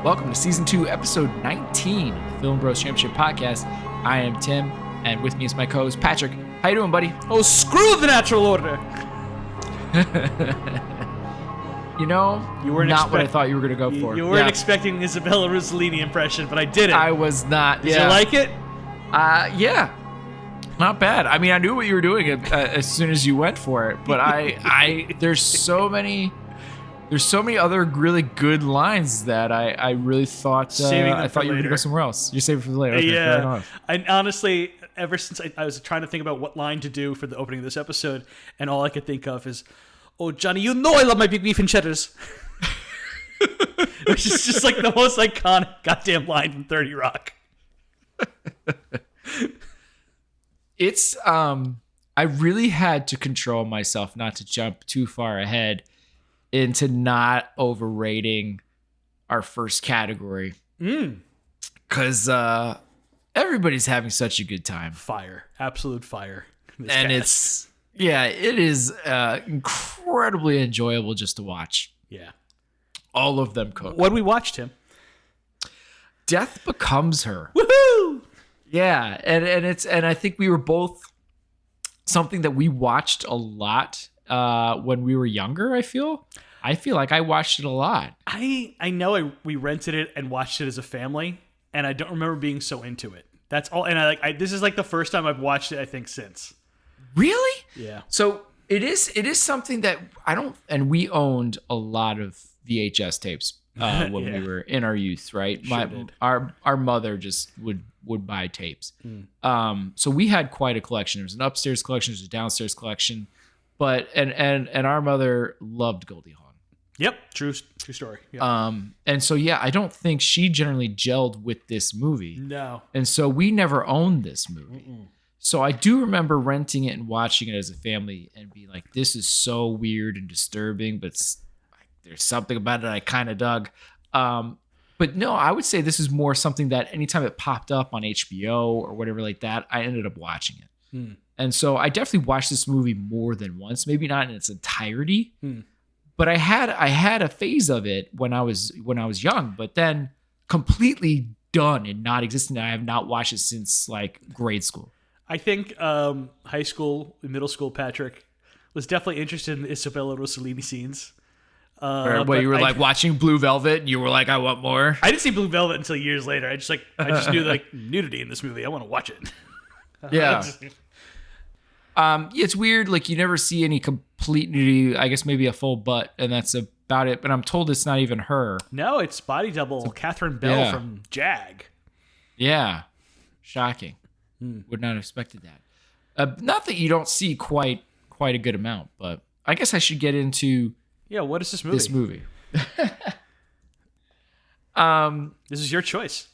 Welcome to Season 2, Episode 19 of the Film Bros Championship Podcast. I am Tim, and with me is my co-host Patrick. How you doing, buddy? Oh, screw the natural order! You know, You weren't not what I thought you were going to go for. You weren't expecting an Isabella Rossellini impression, but I did it. I was not. Did you like it? Yeah. Not bad. I mean, I knew what you were doing as soon as you went for it, but there's so many other really good lines that I really thought you were going to go somewhere else. You're saving for the later. Okay, fair enough. I honestly, ever since I was trying to think about what line to do for the opening of this episode, and all I could think of is, "Oh, Johnny, you know I love my big beef and cheddars." Which is just like the most iconic goddamn line from 30 Rock. It's I really had to control myself not to jump too far ahead into not overrating our first category. Because everybody's having such a good time. Fire. Absolute fire. And cast. it is incredibly enjoyable just to watch. Yeah. All of them cook. What we watched, Tim? Death Becomes Her. Woohoo! Yeah, and I think we were both something that we watched a lot when we were younger. I feel like I watched it a lot. I know we rented it and watched it as a family, and I don't remember being so into it. That's all. And this is like the first time I've watched it, I think, since. Really? Yeah. So it is something that we owned a lot of VHS tapes when we were in our youth, right? Our mother just would buy tapes. So we had quite a collection. There was an upstairs collection, there's a downstairs collection, but and our mother loved Goldie Hawn. Yep, true story. Yep. And so I don't think she generally gelled with this movie. No. And so we never owned this movie. So I do remember renting it and watching it as a family and being like, this is so weird and disturbing, but there's something about it I kind of dug. But no, I would say this is more something that anytime it popped up on HBO or whatever like that, I ended up watching it. And so I definitely watched this movie more than once, maybe not in its entirety, but I had a phase of it when I was young, but then completely done and not existent. I have not watched it since like grade school. I think high school and middle school Patrick was definitely interested in the Isabella Rossellini scenes. You were like watching Blue Velvet and you were like, I want more. I didn't see Blue Velvet until years later. I just knew like nudity in this movie. I want to watch it. Yeah. It's weird. Like you never see any complete nudity. I guess maybe a full butt, and that's about it. But I'm told it's not even her. No, it's body double Catherine Bell from Jag. Yeah, shocking. Would not have expected that. Not that you don't see quite a good amount, but I guess I should get into. Yeah, what is this movie? This is your choice.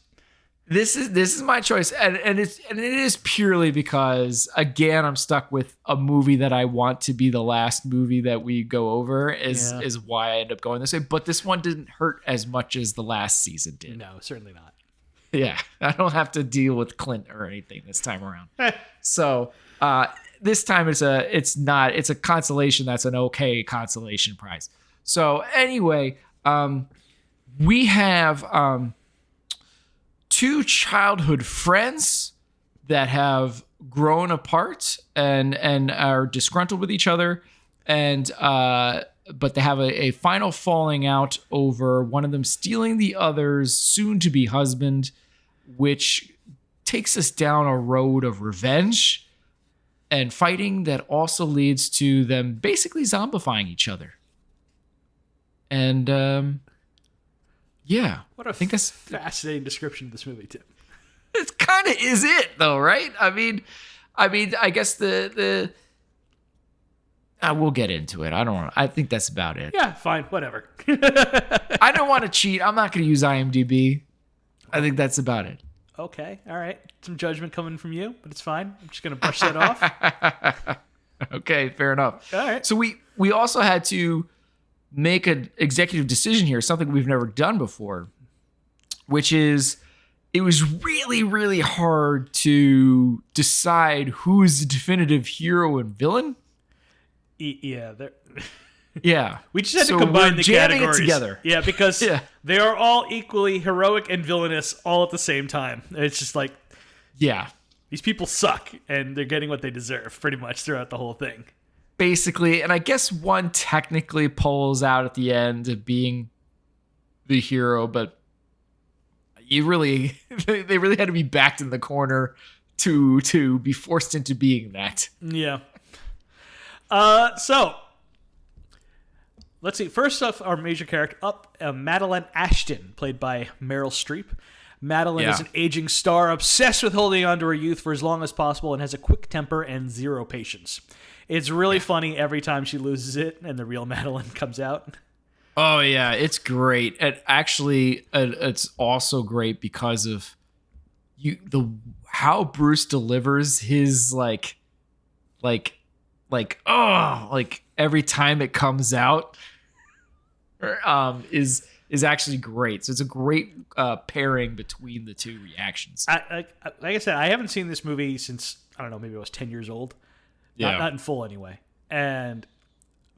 This is my choice, and it is purely because again I'm stuck with a movie that I want to be the last movie that we go over is why I end up going this way. But this one didn't hurt as much as the last season did. No, certainly not. Yeah, I don't have to deal with Clint or anything this time around. So this time it's a consolation. That's an okay consolation prize. So anyway, we have two childhood friends that have grown apart and are disgruntled with each other, and but they have a final falling out over one of them stealing the other's soon-to-be husband, which takes us down a road of revenge and fighting that also leads to them basically zombifying each other. And what I think that's fascinating description of this movie, Tim. It kind of is it though, right? I mean, I guess the we'll get into it. I think that's about it. Yeah, fine, whatever. I don't want to cheat. I'm not going to use IMDb. I think that's about it. Okay, all right. Some judgment coming from you, but it's fine. I'm just going to brush that off. Okay, fair enough. All right. So we also had to make an executive decision here, something we've never done before, which is it was really, really hard to decide who is the definitive hero and villain. Yeah, Yeah. We just had So to combine we're the jamming categories. it together. Yeah, because Yeah. they are all equally heroic and villainous all at the same time. It's just like, Yeah. these people suck, and they're getting what they deserve pretty much throughout the whole thing. Basically, and I guess one technically pulls out at the end of being the hero, but they really had to be backed in the corner to be forced into being that. Yeah. So let's see. First off, our major character Madeline Ashton, played by Meryl Streep. Madeline is an aging star obsessed with holding on to her youth for as long as possible and has a quick temper and zero patience. It's really funny every time she loses it and the real Madeline comes out. Oh yeah, it's great. And actually, it's also great because of how Bruce delivers his like every time it comes out is actually great. So it's a great pairing between the two reactions. Like I said, I haven't seen this movie since, I don't know, maybe I was 10 years old. Not in full anyway. And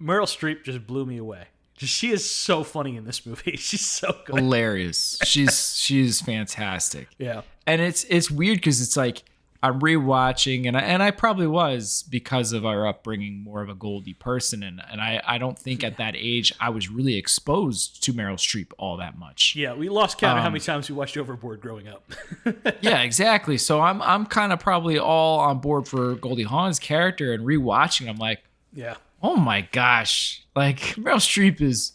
Meryl Streep just blew me away. She is so funny in this movie. She's so good. Hilarious. She's fantastic. Yeah. And it's weird because it's like I'm rewatching, and I probably was because of our upbringing more of a Goldie person, and I don't think at that age I was really exposed to Meryl Streep all that much. Yeah, we lost count of how many times we watched Overboard growing up. Yeah, exactly. So I'm kind of probably all on board for Goldie Hawn's character, and rewatching, I'm like, yeah. Oh my gosh, like Meryl Streep is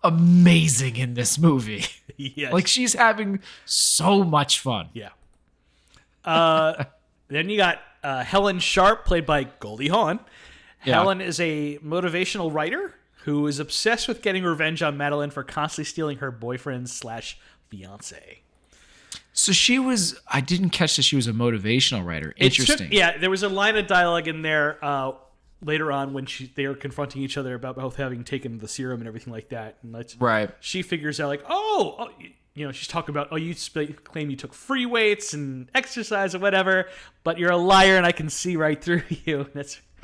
amazing in this movie. Yes. Like she's having so much fun. Yeah. Then you got Helen Sharp, played by Goldie Hawn. Yeah. Helen is a motivational writer who is obsessed with getting revenge on Madeline for constantly stealing her boyfriend/fiance. So I didn't catch that she was a motivational writer. Interesting. There was a line of dialogue in there later on when they are confronting each other about both having taken the serum and everything like that. And right. She figures out she's talking about, you claim you took free weights and exercise or whatever, but you're a liar and I can see right through you.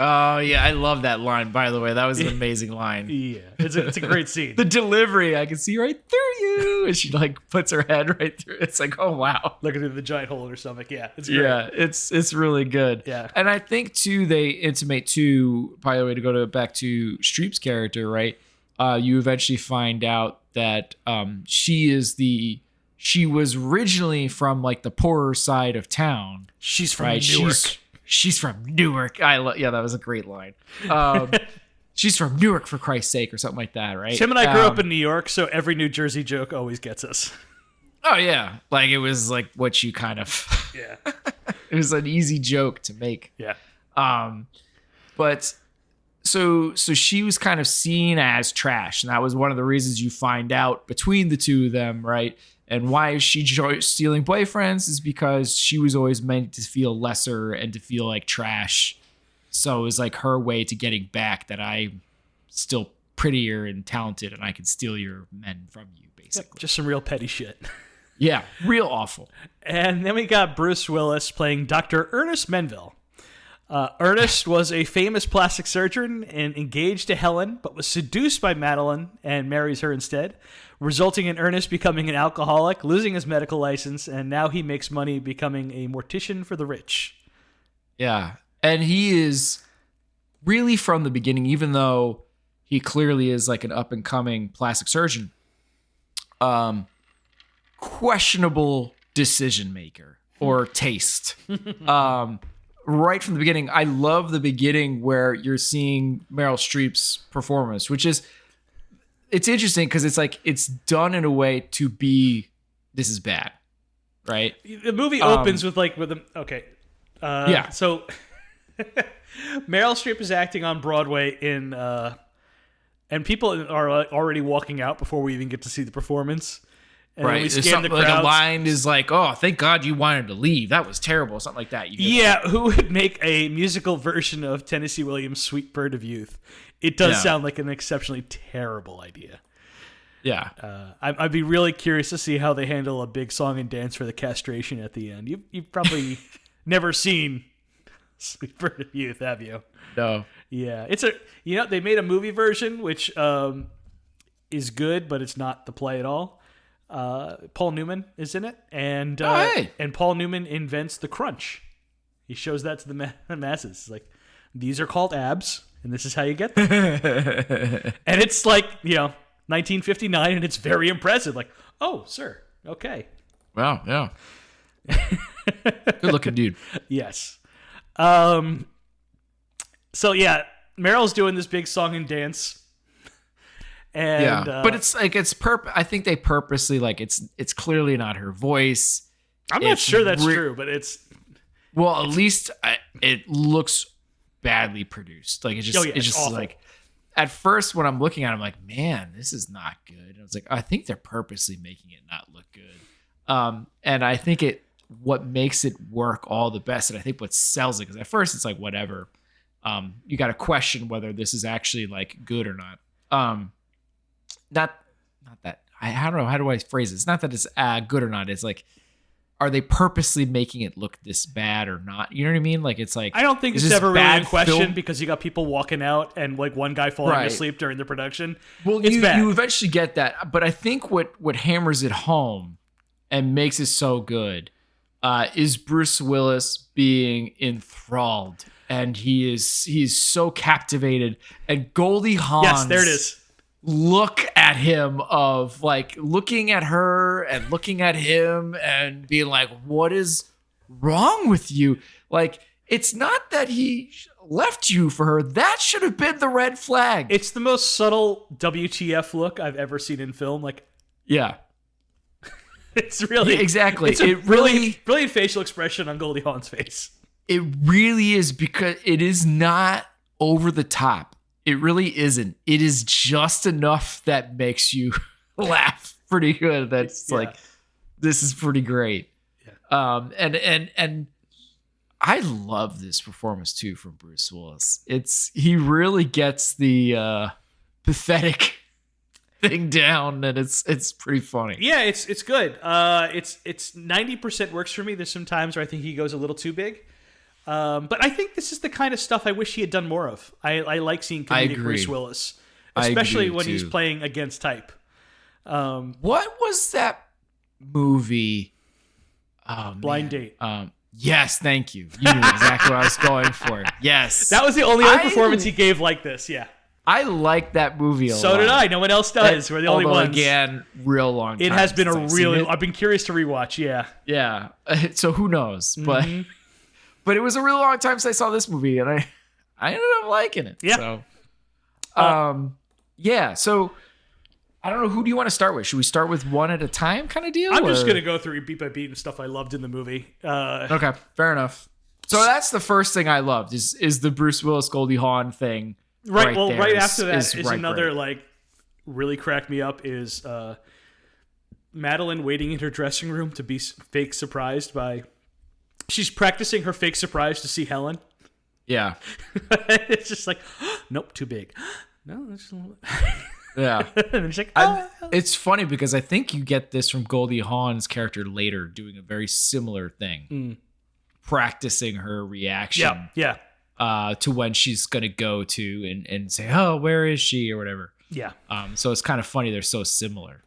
Oh yeah, I love that line. By the way, that was an amazing line. Yeah, it's a great scene. The delivery, I can see right through you, and she like puts her head right through. It's like, oh wow, looking through the giant hole in her stomach. Yeah, it's great. Yeah, it's really good. Yeah, and I think too they intimate too. By the way, to go back to Streep's character, right? You eventually find out that she was originally from like the poorer side of town. She's from Newark. She's from Newark. That was a great line. She's from Newark, for Christ's sake, or something like that, right? Tim and I grew up in New York, so every New Jersey joke always gets us. Oh yeah, like it was like what you kind of. Yeah. It was an easy joke to make. Yeah. But so she was kind of seen as trash, and that was one of the reasons you find out between the two of them, right? And why is she stealing boyfriends is because she was always meant to feel lesser and to feel like trash. So it was like her way to getting back that I'm still prettier and talented and I can steal your men from you, basically. Yep, just some real petty shit. Yeah, real awful. And then we got Bruce Willis playing Dr. Ernest Menville. Ernest was a famous plastic surgeon and engaged to Helen, but was seduced by Madeline and marries her instead, resulting in Ernest becoming an alcoholic, losing his medical license, and now he makes money becoming a mortician for the rich. Yeah, and he is really from the beginning, even though he clearly is like an up-and-coming plastic surgeon, questionable decision maker or taste. Right from the beginning, I love the beginning where you're seeing Meryl Streep's performance, which is, it's interesting because it's like it's done in a way to be, this is bad, right? The movie opens with a okay. Yeah. So Meryl Streep is acting on Broadway and people are already walking out before we even get to see the performance. And right. we scan the crowds. Like a line is like, oh, thank God you wanted to leave. That was terrible. Something like that. Yeah, who would make a musical version of Tennessee Williams' Sweet Bird of Youth? It does sound like an exceptionally terrible idea. Yeah. I'd be really curious to see how they handle a big song and dance for the castration at the end. You've probably never seen Sweet Bird of Youth, have you? No. Yeah, they made a movie version which is good, but it's not the play at all. Paul Newman is in it, and and Paul Newman invents the crunch. He shows that to the masses. Like, these are called abs, and this is how you get them. And it's like, 1959, and it's very impressive. Like, oh, sir, okay. Wow, yeah. Good looking dude. Yes. So yeah, Meryl's doing this big song and dance. And but it's like I think they purposely, like, it's clearly not her voice. I'm not sure that's true, but it's at least it looks badly produced. Like, it's just awful. like, at first when I'm looking at it, I'm like, man, this is not good. And I was like, I think they're purposely making it not look good. And I think what makes it work all the best, and I think what sells it, because at first it's like, whatever. You got to question whether this is actually, like, good or not. Not that I don't know, how do I phrase it? It's not that it's good or not. It's like, are they purposely making it look this bad or not? You know what I mean? Like, it's like, I don't think it's ever really in question film? Because you got people walking out and, like, one guy falling asleep during the production. Well, it's bad. You eventually get that, but I think what hammers it home and makes it so good is Bruce Willis being enthralled, and he's so captivated, and Goldie Hawn's yes, there it is. Look at him of, like, looking at her and looking at him and being like, what is wrong with you? Like, it's not that he left you for her. That should have been the red flag. It's the most subtle WTF look I've ever seen in film. Like, yeah. It's really... Yeah, exactly. It's a brilliant facial expression on Goldie Hawn's face. It really is, because it is not over the top. It really isn't. It is just enough that makes you laugh pretty good. That's like, this is pretty great. Yeah. And I love this performance too from Bruce Willis. He really gets the pathetic thing down, and it's pretty funny. Yeah, it's good. It's 90% works for me. There's some times where I think he goes a little too big. But I think this is the kind of stuff I wish he had done more of. I like seeing comedic Bruce Willis, especially when he's playing against type. What was that movie? Oh, Blind Date. Yes, thank you. You knew exactly what I was going for. Yes. That was the only other performance he gave like this, yeah. I like that movie a lot. So did I. No one else does. We're the only ones. Again, real long time. It has been I've been curious to rewatch, yeah. Yeah. So who knows? Mm-hmm. But it was a real long time since I saw this movie, and I ended up liking it. Yeah. So, So I don't know. Who do you want to start with? Should we start with one at a time kind of deal? I'm just going to go through beat by beat and stuff I loved in the movie. Okay. Fair enough. So that's the first thing I loved is the Bruce Willis Goldie Hawn thing. Right. Well, right after that is another, like, really cracked me up is Madeline waiting in her dressing room to be fake surprised by... She's practicing her fake surprise to see Helen. Yeah. It's just like, nope, too big. No, that's just a little bit. Yeah. And then she's like, it's funny because I think you get this from Goldie Hawn's character later doing a very similar thing. Practicing her reaction to when she's going to go to and say, oh, where is she or whatever. Yeah. So it's kind of funny. They're so similar.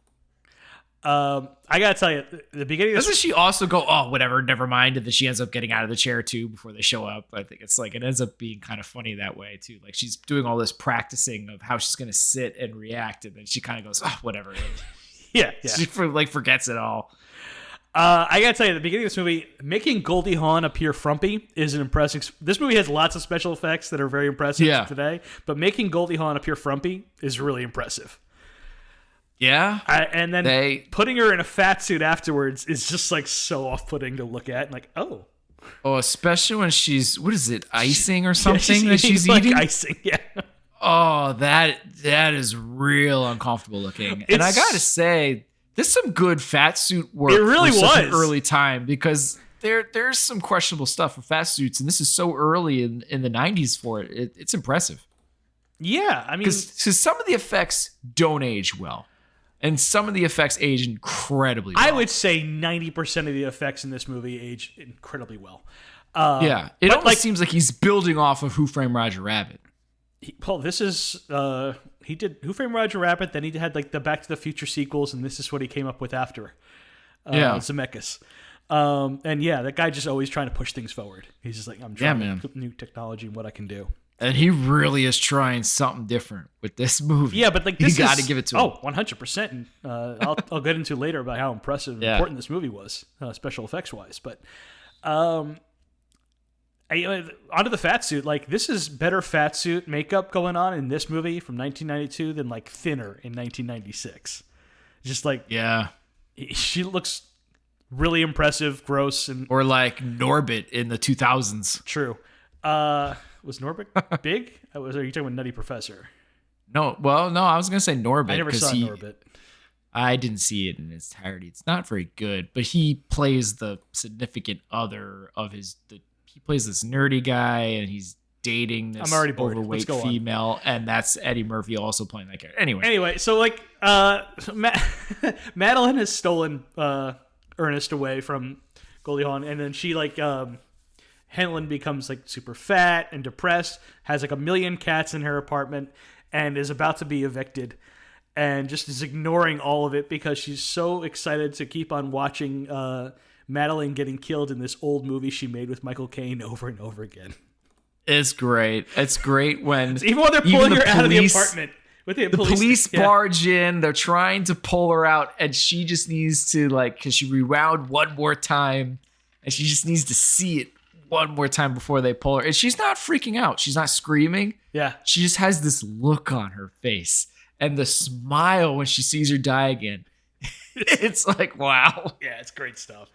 I gotta tell you, the beginning of doesn't she also go, oh, whatever, never mind, and then she ends up getting out of the chair too before they show up? I think it's like, it ends up being kind of funny that way too. Like, she's doing all this practicing of how she's gonna sit and react, and then she kind of goes, oh, whatever. Yeah. She forgets it all. I gotta tell you, the beginning of this movie, making Goldie Hawn appear frumpy is an impressive. This movie has lots of special effects that are very impressive today, but making Goldie Hawn appear frumpy is really impressive. Yeah. And then putting her in a fat suit afterwards is just, like, so off-putting to look at. And, like, oh, especially when she's, what is it, icing or something that she's eating? Like icing, yeah. Oh, that is real uncomfortable looking. And I gotta say, there's some good fat suit work. It really was such an early time, because there's some questionable stuff with fat suits, and this is so early in the 90s for it. It's impressive. Yeah, I mean, because some of the effects don't age well. And some of the effects age incredibly well. I would say 90% of the effects in this movie age incredibly well. It almost seems like he's building off of Who Framed Roger Rabbit. This is he did Who Framed Roger Rabbit. Then he had like the Back to the Future sequels, and this is what he came up with after. Zemeckis. And yeah, that guy just always trying to push things forward. He's just like, I'm trying new technology and what I can do. And he really is trying something different with this movie. Yeah, but like this you got to give it to him. Oh, 100%. And I'll get into later about how impressive and important this movie was, special effects wise. But onto the fat suit. Like, this is better fat suit makeup going on in this movie from 1992 than like Thinner in 1996. Just like, yeah, she looks really impressive, gross, and or like Norbit in the 2000s. True. Was Norbit big? Are you talking about Nutty Professor? No, I was gonna say Norbit. I never saw Norbit. I didn't see it in its entirety. It's not very good, but he plays the significant other of he plays this nerdy guy, and he's dating this overweight female, and that's Eddie Murphy also playing that character. Anyway, so like, Madeline has stolen Ernest away from Goldie Hawn, and then she like Helen becomes like super fat and depressed, has like 1 million cats in her apartment, and is about to be evicted, and just is ignoring all of it because she's so excited to keep on watching Madeline getting killed in this old movie she made with Michael Caine over and over again. It's great. It's great when even when they're pulling her out of the apartment. The police barge in, they're trying to pull her out, and she just needs to, like, because she rewound one more time, and she just needs to see it one more time before they pull her. And she's not freaking out. She's not screaming. Yeah. She just has this look on her face and the smile when she sees her die again. It's like, wow. Yeah, it's great stuff.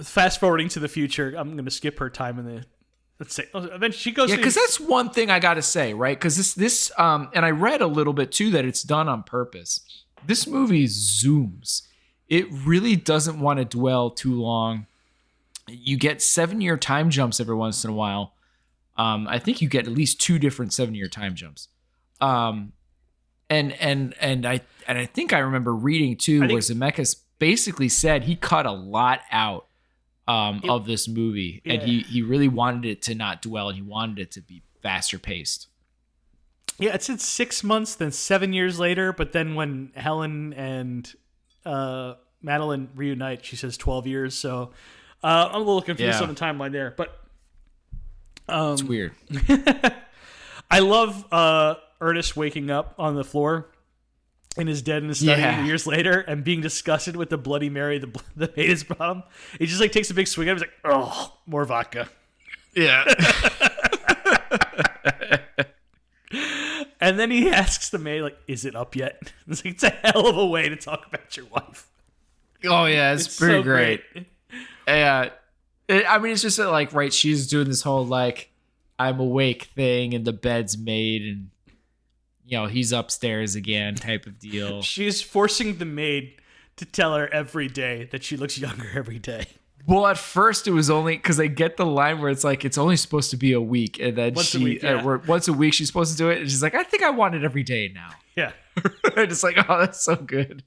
Fast forwarding to the future, I'm going to skip her time in the... Let's say, then she goes. Yeah, because that's one thing I got to say, right? Because this, and I read a little bit too that it's done on purpose. This movie zooms. It really doesn't want to dwell too long. You get 7-year time jumps every once in a while. I think you get at least 2 different 7-year time jumps. And I think I remember reading too, where Zemeckis basically said he cut a lot out. Of this movie, and he really wanted it to not dwell, and he wanted it to be faster paced. Yeah, it said 6 months, then 7 years later, but then when Helen and Madeline reunite, she says 12 years. So I'm a little confused on the timeline there, but it's weird. I love Ernest waking up on the floor and is dead in his study years later and being disgusted with the Bloody Mary the maid has brought him. He just like takes a big swig and he's like, oh, more vodka. Yeah. And then he asks the maid, like, is it up yet? It's like, it's a hell of a way to talk about your wife. Oh, yeah, it's pretty so great. Yeah. I mean, it's just like, right, she's doing this whole, like, I'm awake thing and the bed's made and, you know, he's upstairs again type of deal. She's forcing the maid to tell her every day that she looks younger every day. Well, at first it was only because they get the line where it's like, it's only supposed to be a week. And then once a week she's supposed to do it. And she's like, I think I want it every day now. Yeah. Just like, oh, that's so good.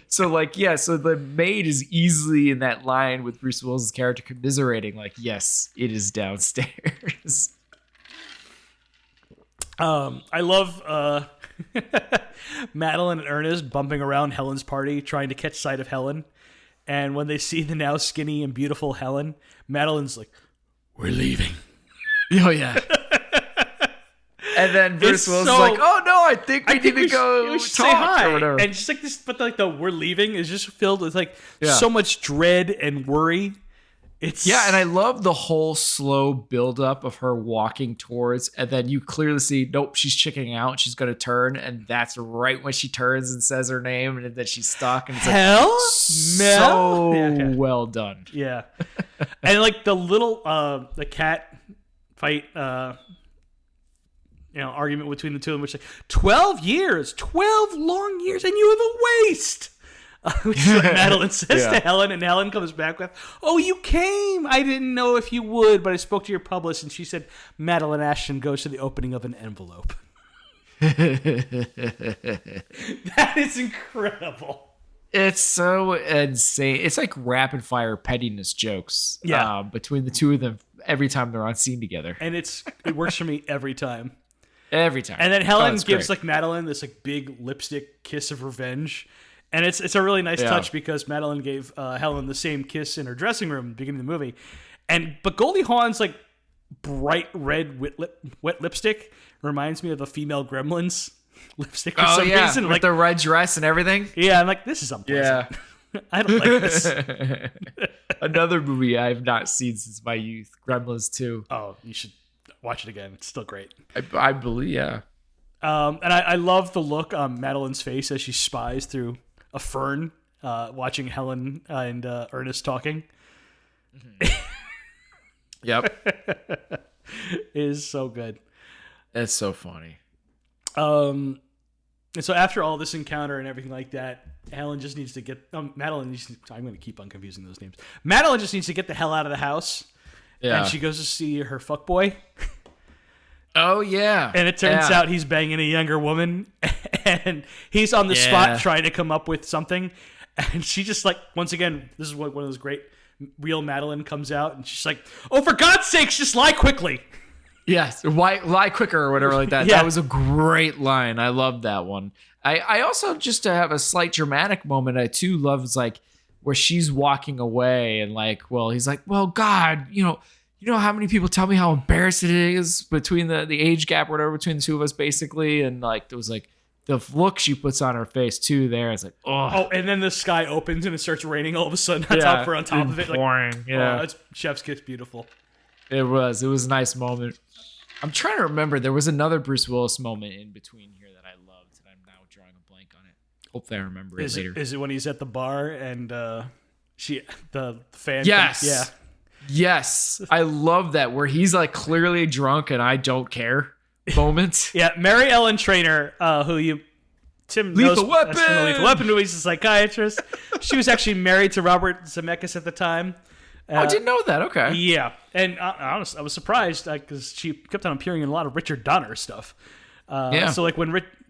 So like, yeah. So the maid is easily in that line with Bruce Willis' character commiserating like, yes, it is downstairs. I love Madeline and Ernest bumping around Helen's party, trying to catch sight of Helen. And when they see the now skinny and beautiful Helen, Madeline's like, we're leaving. Oh, yeah. And then Bruce Willis is like, oh, no, I think we need to go say hi. Or whatever. And just like this, but like the we're leaving is just filled with like so much dread and worry. And I love the whole slow buildup of her walking towards, and then you clearly see, nope, she's chickening out. She's going to turn, and that's right when she turns and says her name, and then she's stuck. And it's well done. Yeah, and like the little the cat fight, argument between the two of them, which like 12 years, 12 long years, and you have a waist. Which is what Madeline says to Helen, and Helen comes back with, oh, you came. I didn't know if you would, but I spoke to your publicist, and she said Madeline Ashton goes to the opening of an envelope. That is incredible. It's so insane. It's like rapid fire pettiness jokes. Yeah. Between the two of them every time they're on scene together. And it works for me every time. Every time. And then Helen great. gives like Madeline this like big lipstick kiss of revenge. And it's a really nice touch because Madeline gave Helen the same kiss in her dressing room at the beginning of the movie. But Goldie Hawn's like bright red wet lipstick reminds me of the female Gremlins lipstick for some reason. With like the red dress and everything. Yeah, I'm like, this is unpleasant. Yeah. I don't like this. Another movie I have not seen since my youth, Gremlins 2. Oh, you should watch it again. It's still great. I believe, yeah. And I love the look on Madeline's face as she spies through a fern, watching Helen and Ernest talking. Yep. It is so good. It's so funny. And so after all this encounter and everything like that, Helen just needs to get Madeline needs to, I'm going to keep on confusing those names. Madeline just needs to get the hell out of the house. Yeah. And she goes to see her fuckboy. Oh yeah. And it turns out he's banging a younger woman, and he's on the spot trying to come up with something. And she just like, once again, this is what one of those great real Madeline comes out, and she's like, "Oh, for God's sakes, just lie quickly." Yes, lie quicker or whatever like that. Yeah. That was a great line. I love that one. I also, just to have a slight dramatic moment, I too love is like where she's walking away and like, well, he's like, well, God, you know how many people tell me how embarrassed it is between the age gap or whatever between the two of us basically, and like there was like the look she puts on her face too there. It's like, oh, and then the sky opens and it starts raining all of a sudden on top of it. Like, pouring. Yeah, it's chef's kiss beautiful. It was a nice moment. I'm trying to remember. There was another Bruce Willis moment in between here that I loved, and I'm now drawing a blank on it. Hopefully, I remember it later. Is it when he's at the bar and the fan? Yes. Yeah. Yes. I love that where he's like clearly drunk and I don't care moment. Yeah. Mary Ellen Trainor, who Tim knows Lethal Weapon. From the Lethal Weapon movies, a psychiatrist. She was actually married to Robert Zemeckis at the time. I didn't know that. Okay. Yeah, and honestly, I was surprised because she kept on appearing in a lot of Richard Donner stuff. So like when Richard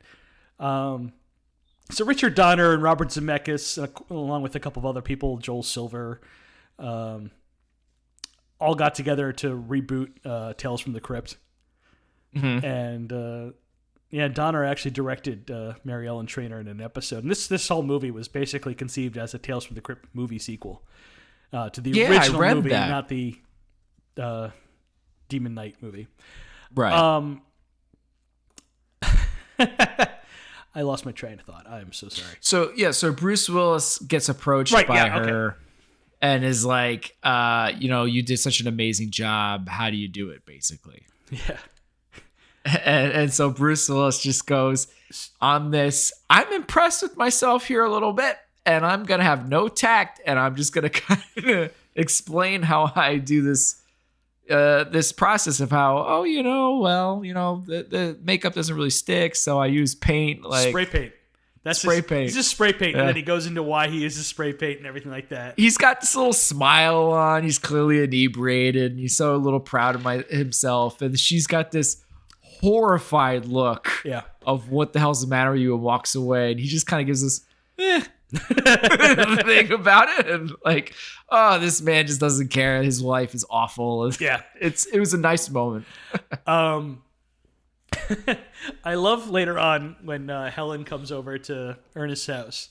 Donner and Robert Zemeckis, along with a couple of other people, Joel Silver, all got together to reboot Tales from the Crypt. Mm-hmm. And Donner actually directed Mary Ellen Trainor in an episode. And this whole movie was basically conceived as a Tales from the Crypt movie sequel. To the original movie, that. not the Demon Knight movie. Right. I lost my train of thought. I am so sorry. So Bruce Willis gets approached by her and is like, you did such an amazing job. How do you do it, basically? Yeah. And so Bruce Willis just goes on this, I'm impressed with myself here a little bit. And I'm going to have no tact, and I'm just going to kind of explain how I do this this process of how, the makeup doesn't really stick, so I use paint. Like spray paint. That's spray paint. It's just spray paint, Yeah. and then he goes into why he uses spray paint and everything like that. He's got this little smile on. He's clearly inebriated, and he's so a little proud of himself. And she's got this horrified look of what the hell's the matter with you, and walks away. And he just kind of gives this, thing about it, and like, oh, this man just doesn't care. His life is awful. Yeah, it was a nice moment. I love later on when Helen comes over to Ernest's house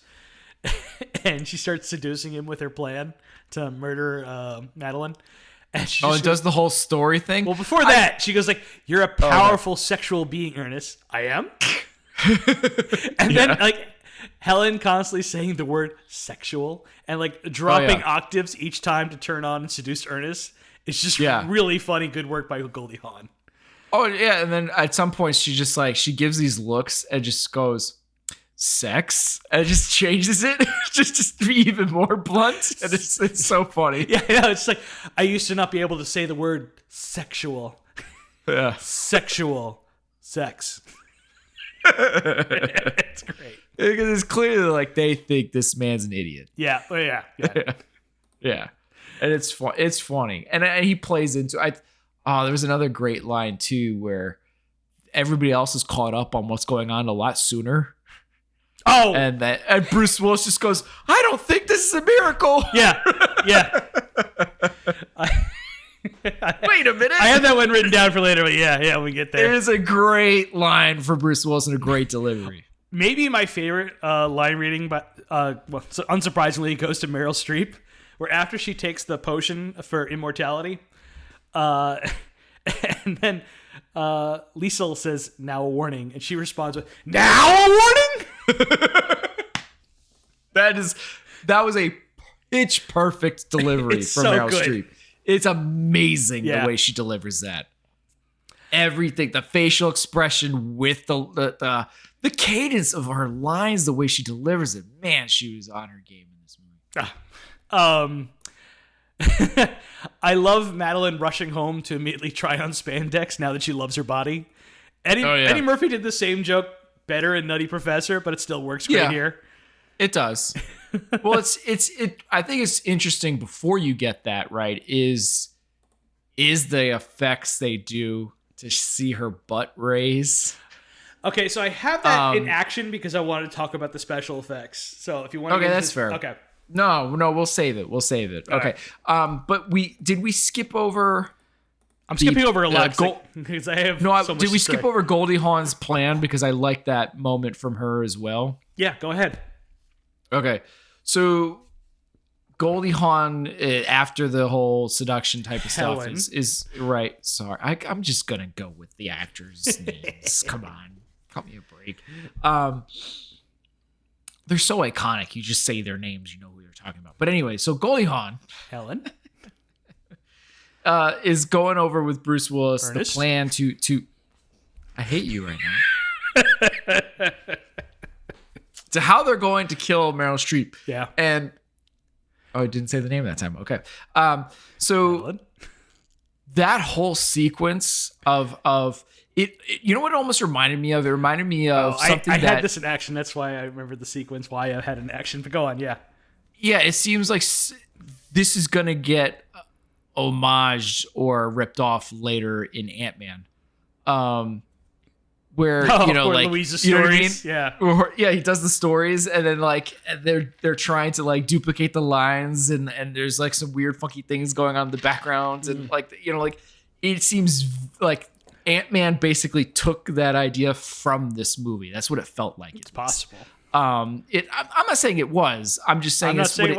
and she starts seducing him with her plan to murder Madeline. And she and does the whole story thing. Well, before that, she goes like, "You're a powerful sexual being, Ernest." I am. And then like, Helen constantly saying the word sexual and like dropping octaves each time to turn on and seduce Ernest. It's just really funny. Good work by Goldie Hawn. Oh yeah. And then at some point she just like, she gives these looks and just goes, sex, and just changes it just to be even more blunt. And it's so funny. Yeah. It's like, I used to not be able to say the word sexual. Yeah. Sexual. Sex. It's great. Because it's clearly like they think this man's an idiot. Yeah. Oh, yeah. Yeah. And it's fun. It's funny. And he plays into it. There was another great line too where everybody else is caught up on what's going on a lot sooner. Oh, and Bruce Willis just goes, "I don't think this is a miracle." yeah. Wait a minute. I had that one written down for later, but yeah, we get there. It is a great line for Bruce Willis and a great delivery. Maybe my favorite line reading, but unsurprisingly, goes to Meryl Streep, where after she takes the potion for immortality, and then Liesl says, "Now a warning," and she responds with, "Now a warning." That was a pitch perfect delivery from Meryl Streep. It's amazing the way she delivers that. Everything, the facial expression with the cadence of her lines, the way she delivers it. Man, she was on her game in this movie. I love Madeline rushing home to immediately try on spandex now that she loves her body. Eddie Murphy did the same joke better in Nutty Professor, but it still works great here. It does. Well, I think it's interesting before you get that right is the effects they do to see her butt raise. Okay, so I have that in action because I wanted to talk about the special effects. So if you want to that's fair. Okay. No, we'll save it. Okay. Right. But did we skip over? I'm skipping over a lot because I have so much did we to skip say. over Goldie Hawn's plan because I like that moment from her as well? Yeah, go ahead. Okay. So Goldie Hawn, after the whole seduction type of stuff is right. Sorry. I'm just going to go with the actors' names. Come on. Cut me a break. They're so iconic. You just say their names, you know who you're talking about. But anyway, so Goldie Hawn, Helen, is going over with Bruce Willis Ernest? the plan to. I hate you right now. To how they're going to kill Meryl Streep. Yeah. And I didn't say the name that time. Okay. So Helen? That whole sequence of it, you know what it almost reminded me of? It reminded me of something I that had this in action. That's why I remember the sequence. Why I had an action. But go on. Yeah. Yeah, it seems like this is gonna get homaged or ripped off later in Ant-Man, where like Louise's stories. You know what I mean? Yeah, he does the stories, and then like they're trying to like duplicate the lines, and there's like some weird funky things going on in the background, and like it seems like Ant-Man basically took that idea from this movie. That's what it felt like. It's possible. I'm not saying it was. I'm just saying I'm saying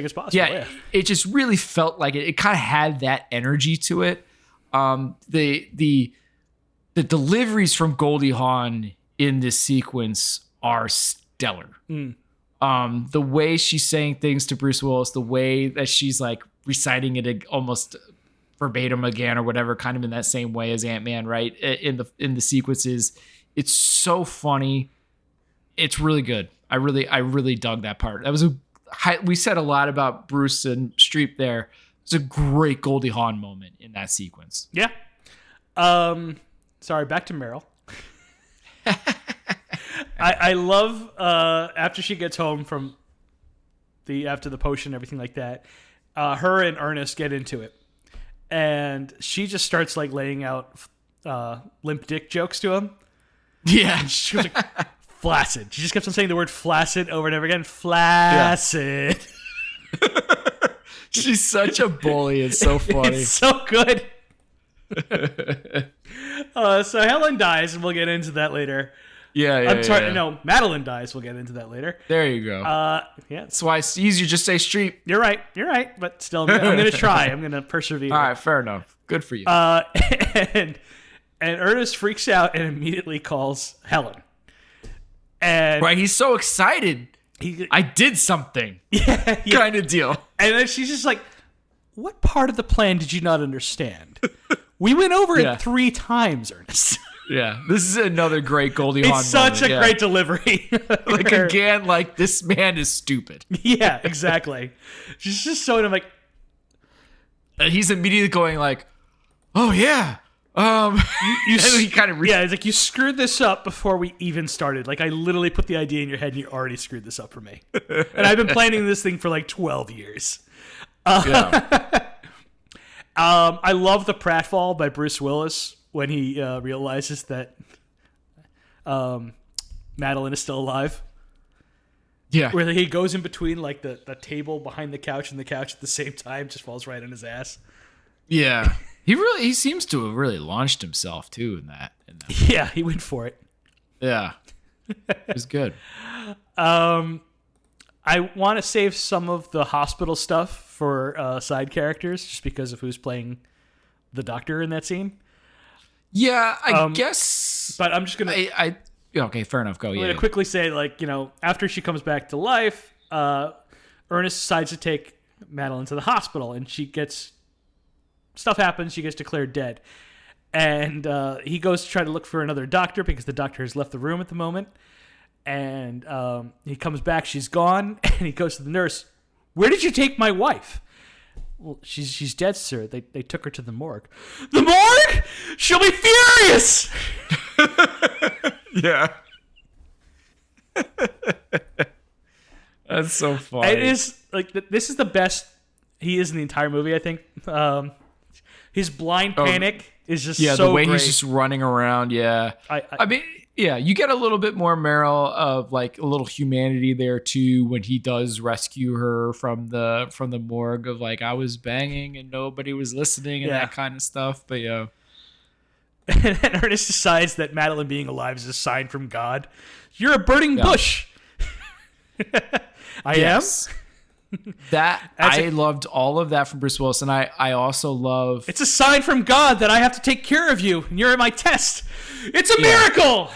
it's possible. Yeah, it just really felt like it. It kind of had that energy to it. The deliveries from Goldie Hawn in this sequence are stellar. The way she's saying things to Bruce Willis, the way that she's like reciting it almost verbatim again or whatever, kind of in that same way as Ant-Man, right? In the sequences, it's so funny. It's really good. I really dug that part. That was we said a lot about Bruce and Streep there. It's a great Goldie Hawn moment in that sequence. Yeah. Sorry, back to Meryl. I love after she gets home from after the potion and everything like that, her and Ernest get into it. And she just starts like laying out limp dick jokes to him. Yeah. She was like, flaccid. She just kept on saying the word flaccid over and over again. Flaccid. Yeah. She's such a bully. It's so funny. It's so good. So Helen dies, and we'll get into that later. Yeah. I'm sorry. No, Madeline dies. We'll get into that later. There you go. Yeah. That's why it's easier to just say Streep. You're right. But still, I'm going to try. I'm going to persevere. All right. Fair enough. Good for you. And Ernest freaks out and immediately calls Helen. And right. He's so excited. I did something. Yeah. Kind of deal. And then she's just like, what part of the plan did you not understand? We went over it 3 times, Ernest. Yeah, this is another great Goldie Hawn moment. It's such a great delivery. Like, again, like, this man is stupid. Yeah, exactly. She's just showing him, like... he's immediately going, like, oh, yeah. He kind of... yeah, it's like, you screwed this up before we even started. Like, I literally put the idea in your head, and you already screwed this up for me. And I've been planning this thing for, like, 12 years. I love the pratfall by Bruce Willis when he realizes that Madeline is still alive. Yeah. Where he goes in between like the table behind the couch and the couch at the same time, just falls right on his ass. Yeah. He seems to have really launched himself too in that. Yeah, he went for it. Yeah. It was good. I want to save some of the hospital stuff for side characters, just because of who's playing the doctor in that scene. Yeah, I guess. But I'm just gonna. Okay, fair enough. Go. I'm gonna quickly say, like, after she comes back to life, Ernest decides to take Madeline to the hospital, and stuff happens. She gets declared dead, and he goes to try to look for another doctor because the doctor has left the room at the moment. And he comes back, she's gone, and he goes to the nurse. Where did you take my wife? Well, she's dead, sir. They took her to the morgue. The morgue? She'll be furious! Yeah. That's so funny. It is, like, this is the best he is in the entire movie, I think. His blind panic is just so the way great. he's just running around, yeah. I mean... Yeah, you get a little bit more Meryl of like a little humanity there too when he does rescue her from the morgue of like I was banging and nobody was listening and that kind of stuff. But yeah. And Ernest decides that Madeline being alive is a sign from God. You're a burning bush. I am. I loved all of that from Bruce Willis, and I also love. It's a sign from God that I have to take care of you, and you're my test. It's a miracle.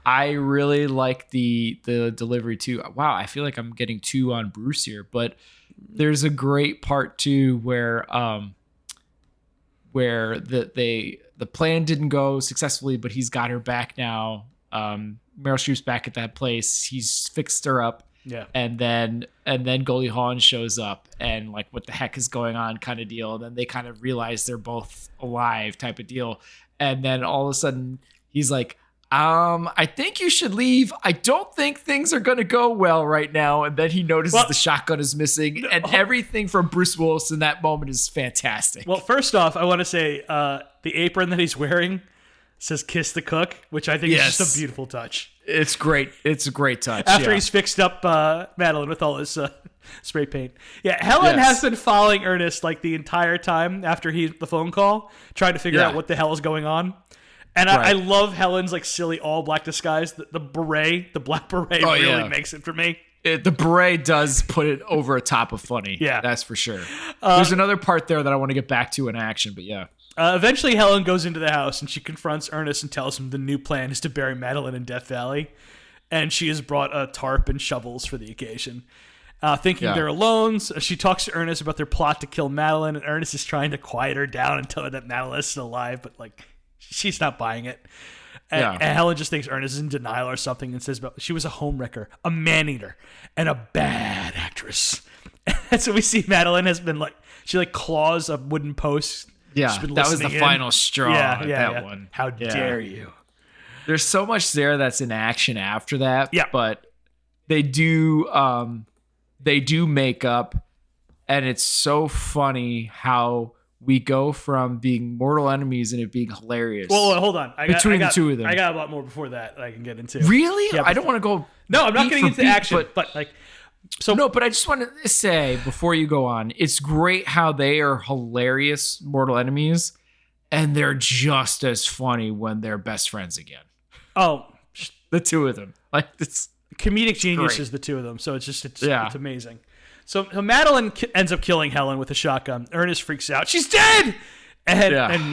I really like the delivery too. Wow, I feel like I'm getting two on Bruce here, but there's a great part too where the plan didn't go successfully, but he's got her back now. Meryl Streep's back at that place. He's fixed her up. Yeah. And then Goldie Hawn shows up and like, what the heck is going on kind of deal. And then they kind of realize they're both alive type of deal. And then all of a sudden he's like, I think you should leave. I don't think things are going to go well right now. And then he notices the shotgun is missing and everything from Bruce Willis in that moment is fantastic. Well, first off, I want to say the apron that he's wearing says "Kiss the Cook," which I think is just a beautiful touch. It's great. It's a great touch. After he's fixed up Madeline with all his spray paint. Yeah, Helen has been following Ernest like the entire time after the phone call, trying to figure out what the hell is going on. And I love Helen's like silly all black disguise. The beret, the black beret really makes it for me. The beret does put it over a top of funny. Yeah, that's for sure. There's another part there that I want to get back to in action, but yeah. Eventually, Helen goes into the house and she confronts Ernest and tells him the new plan is to bury Madeline in Death Valley. And she has brought a tarp and shovels for the occasion. Thinking they're alone, so she talks to Ernest about their plot to kill Madeline. And Ernest is trying to quiet her down and tell her that Madeline is still alive, but like she's not buying it. And Helen just thinks Ernest is in denial or something and says she was a homewrecker, a man-eater, and a bad actress. And so we see Madeline has been like, she like claws a wooden post. Yeah, that was the final straw. That one. How dare you? There's so much there that's in action after that. Yeah, but they do make up, and it's so funny how we go from being mortal enemies and it being hilarious. Well, hold on. Between the two of them, I got a lot more before that I can get into. Really? Yeah, I don't want to go. No, I'm not getting into action, but like. So no, but I just want to say before you go on, it's great how they are hilarious mortal enemies, and they're just as funny when they're best friends again. Oh, the two of them, like it's comedic geniuses, the two of them. So it's amazing. So Madeline ends up killing Helen with a shotgun. Ernest freaks out. She's dead. And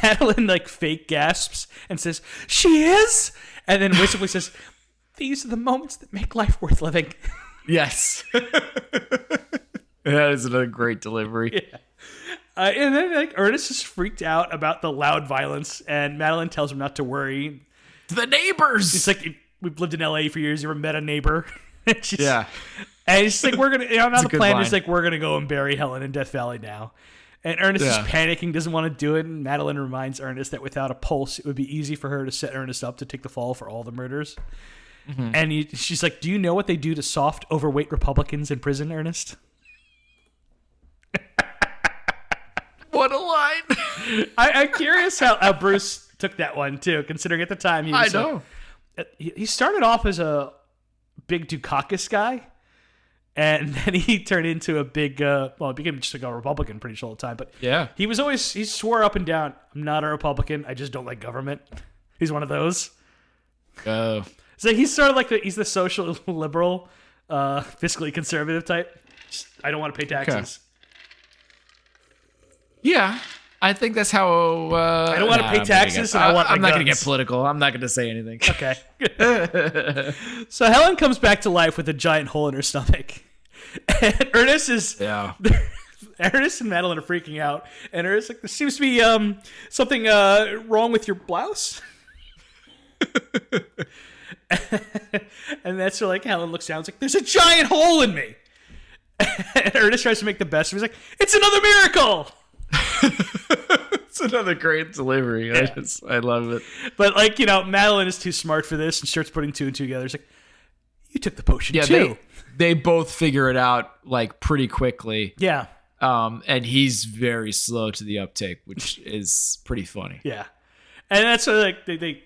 Madeline like fake gasps and says, "She is," and then wistfully says, "These are the moments that make life worth living." Yes. That is another great delivery. Yeah. And then like Ernest is freaked out about the loud violence, and Madeline tells him not to worry. The neighbors. It's like, we've lived in LA for years. You ever met a neighbor? And and she's like, we're gonna. Now the plan is like we're gonna go and bury Helen in Death Valley now. And Ernest is panicking, doesn't want to do it. And Madeline reminds Ernest that without a pulse, it would be easy for her to set Ernest up to take the fall for all the murders. Mm-hmm. And she's like, "Do you know what they do to soft, overweight Republicans in prison, Ernest?" What a line! I'm curious how Bruce took that one too, considering at the time he was. I know He started off as a big Dukakis guy. And then he turned into a big, he became just like a Republican pretty much all the time. But Yeah. he swore up and down, I'm not a Republican. I just don't like government. He's one of those. Oh. So he's sort of like he's the social liberal, fiscally conservative type. Just, I don't want to pay taxes. Yeah. I think that's how. I don't want to pay taxes, and I want my I'm not going to guns. get political. I'm not going to say anything. Okay. So Helen comes back to life with a giant hole in her stomach. And Ernest is... Yeah. Ernest and Madeline are freaking out. And Ernest like, there seems to be something wrong with your blouse. And that's where like Helen looks down. It's like, there's a giant hole in me. And Ernest tries to make the best of it. He's like, it's another miracle. It's another great delivery. Yeah. I love it. But like, Madeline is too smart for this and starts putting two and two together. It's like, you took the potion too. They both figure it out like pretty quickly. Yeah. And he's very slow to the uptake, which is pretty funny. Yeah. And that's sort of like they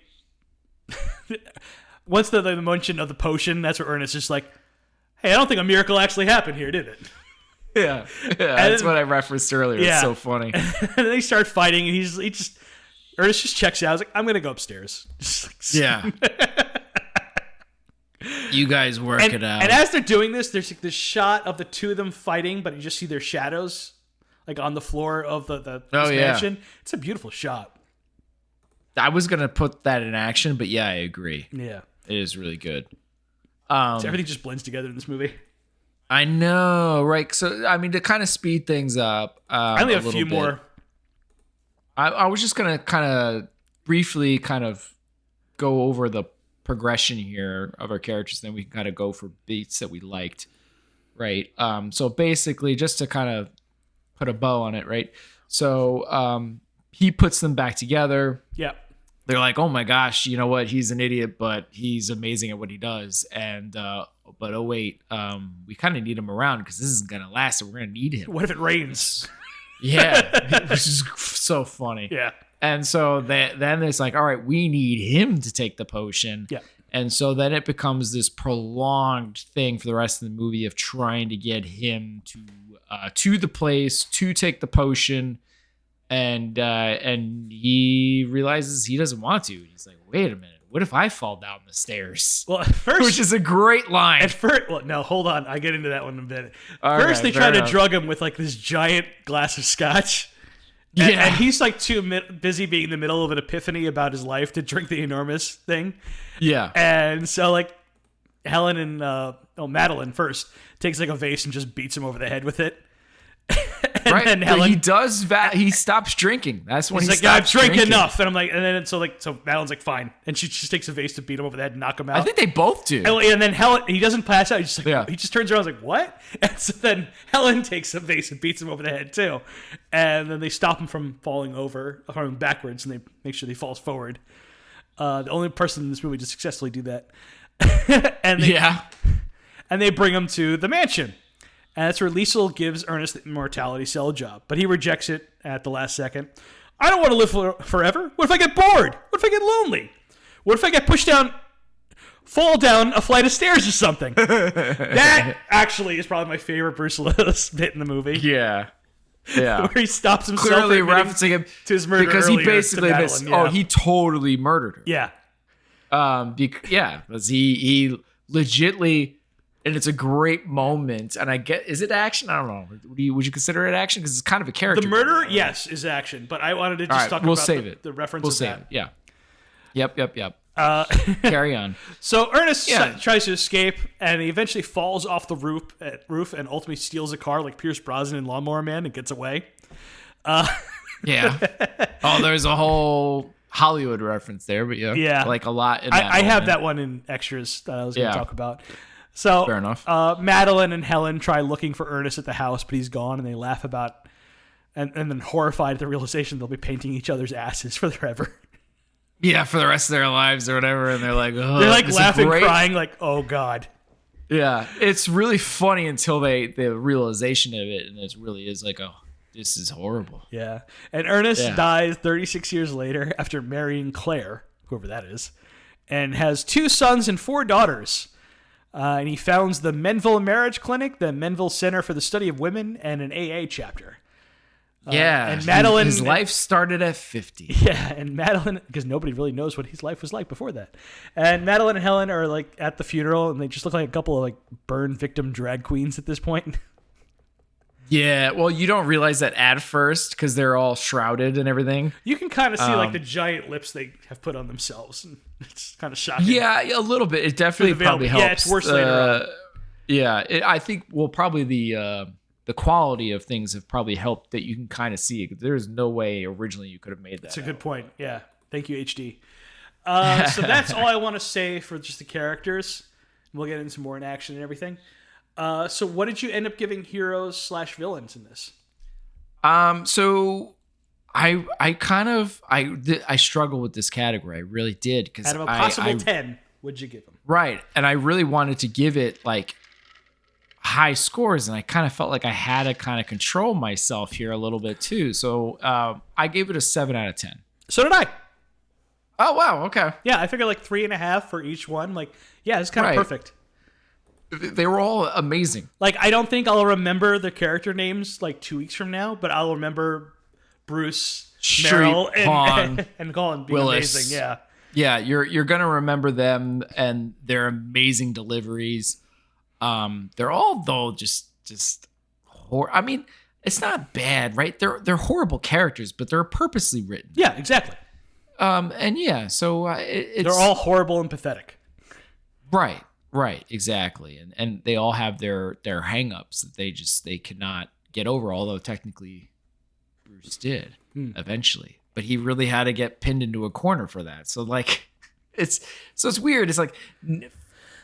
once the mention of the potion, that's where Ernest is just like, hey, I don't think a miracle actually happened here, did it? Yeah. That's what I referenced earlier. Yeah. It's so funny. And then they start fighting, and Ernest just checks out. I was like, I'm gonna go upstairs. Just like, Yeah. You guys work it out. And as they're doing this, there's like this shot of the two of them fighting, but you just see their shadows like on the floor of the mansion. It's a beautiful shot. I was gonna put that in action, but yeah, I agree. Yeah. It is really good. So everything just blends together in this movie. I know, right? So, I mean, to kind of speed things up, I only have a few more. I was just gonna kind of briefly kind of go over the progression here of our characters, then we can kind of go for beats that we liked, right? So basically, just to kind of put a bow on it, right? So he puts them back together. Yeah. They're like, oh my gosh, you know what? He's an idiot, but he's amazing at what he does. And but oh wait, we kind of need him around because this isn't gonna last, and we're gonna need him. What if it rains? Yeah, which is so funny. Yeah. And so then it's like, all right, we need him to take the potion. Yeah. And so then it becomes this prolonged thing for the rest of the movie of trying to get him to the place to take the potion. And he realizes he doesn't want to. He's like, wait a minute. What if I fall down the stairs? Well, at first, which is a great line. No, hold on. I get into that one in a minute. All first, right, they try to enough. drug him with like this giant glass of scotch. Yeah. And he's like too busy being in the middle of an epiphany about his life to drink the enormous thing. Yeah. And so like Helen and Madeline first takes like a vase and just beats him over the head with it. And right. then But Helen, he does he stops drinking. That's when he's he like, I've stops drank drinking. enough. And I'm like, and then so Madeline's like, fine. And she just takes a vase to beat him over the head and knock him out. I think they both do. And then Helen, he doesn't pass out. Yeah. He just turns around and is like, what? And so then Helen takes a vase and beats him over the head too. And then they stop him from falling backwards, and they make sure he falls forward. The only person in this movie to successfully do that. And they bring him to the mansion. And that's where Liesl gives Ernest the immortality cell job. But he rejects it at the last second. I don't want to live forever. What if I get bored? What if I get lonely? What if I get fall down a flight of stairs or something? That actually is probably my favorite Bruce Willis bit in the movie. Yeah. Yeah. Where he stops himself Clearly from admitting referencing him to his murder because he earlier basically to admits, Madeline, yeah. he totally murdered her. Yeah. Because he legitly, and it's a great moment. And is it action? I don't know. Would you consider it action? Because it's kind of a character. The murder, yes, is action. But I wanted to just talk about the reference We'll of save that. it. Yeah. Yep. Carry on. So Ernest tries to escape, and he eventually falls off the roof and ultimately steals a car like Pierce Brosnan in Lawnmower Man and gets away. Yeah. Oh, there's a whole Hollywood reference there, but yeah. Like a lot in that I have that one in extras that I was going to talk about. So fair enough. Madeline and Helen try looking for Ernest at the house, but he's gone, and they laugh about and then horrified at the realization they'll be painting each other's asses forever. Yeah, for the rest of their lives or whatever, and they're like, oh, they're like laughing, crying, like, oh god. Yeah, it's really funny until the realization of it, and it really is like, oh, this is horrible. Yeah, and Ernest dies 36 years later after marrying Claire, whoever that is, and has 2 sons and 4 daughters. And he founds the Menville Marriage Clinic, the Menville Center for the Study of Women, and an AA chapter. And Madeline, his life started at 50. Yeah, and Madeline, because nobody really knows what his life was like before that. And Madeline and Helen are like at the funeral, and they just look like a couple of like burn victim drag queens at this point. Yeah, well, you don't realize that at first because they're all shrouded and everything. You can kind of see like the giant lips they have put on themselves, and it's kind of shocking. Yeah, a little bit. It definitely probably helps. Yeah, it's worse later on. Yeah, I think probably the quality of things have probably helped that you can kind of see it. There's no way originally you could have made that. That's a good point. Yeah, thank you, HD. So that's all I want to say for just the characters. We'll get into more in action and everything. So what did you end up giving heroes/villains in this? So I struggle with this category. I really did, because out of a possible 10, what'd you give them? Right, and I really wanted to give it like high scores, and I kind of felt like I had to kind of control myself here a little bit too. So I gave it a 7 out of 10. So did I. Oh wow, okay. Yeah, I figured like 3.5 for each one. Like, yeah, it's kind of perfect. They were all amazing. Like, I don't think I'll remember the character names like 2 weeks from now, but I'll remember Bruce, Meryl, and Colin being Willis. Amazing. Yeah. Yeah, you're gonna remember them and their amazing deliveries. They're all though just I mean, it's not bad, right? They're horrible characters, but they're purposely written. Yeah, exactly. And yeah, so they're all horrible and pathetic. Right, exactly. And they all have their hang-ups that they cannot get over, although technically Bruce did eventually. But he really had to get pinned into a corner for that. So like it's weird. It's like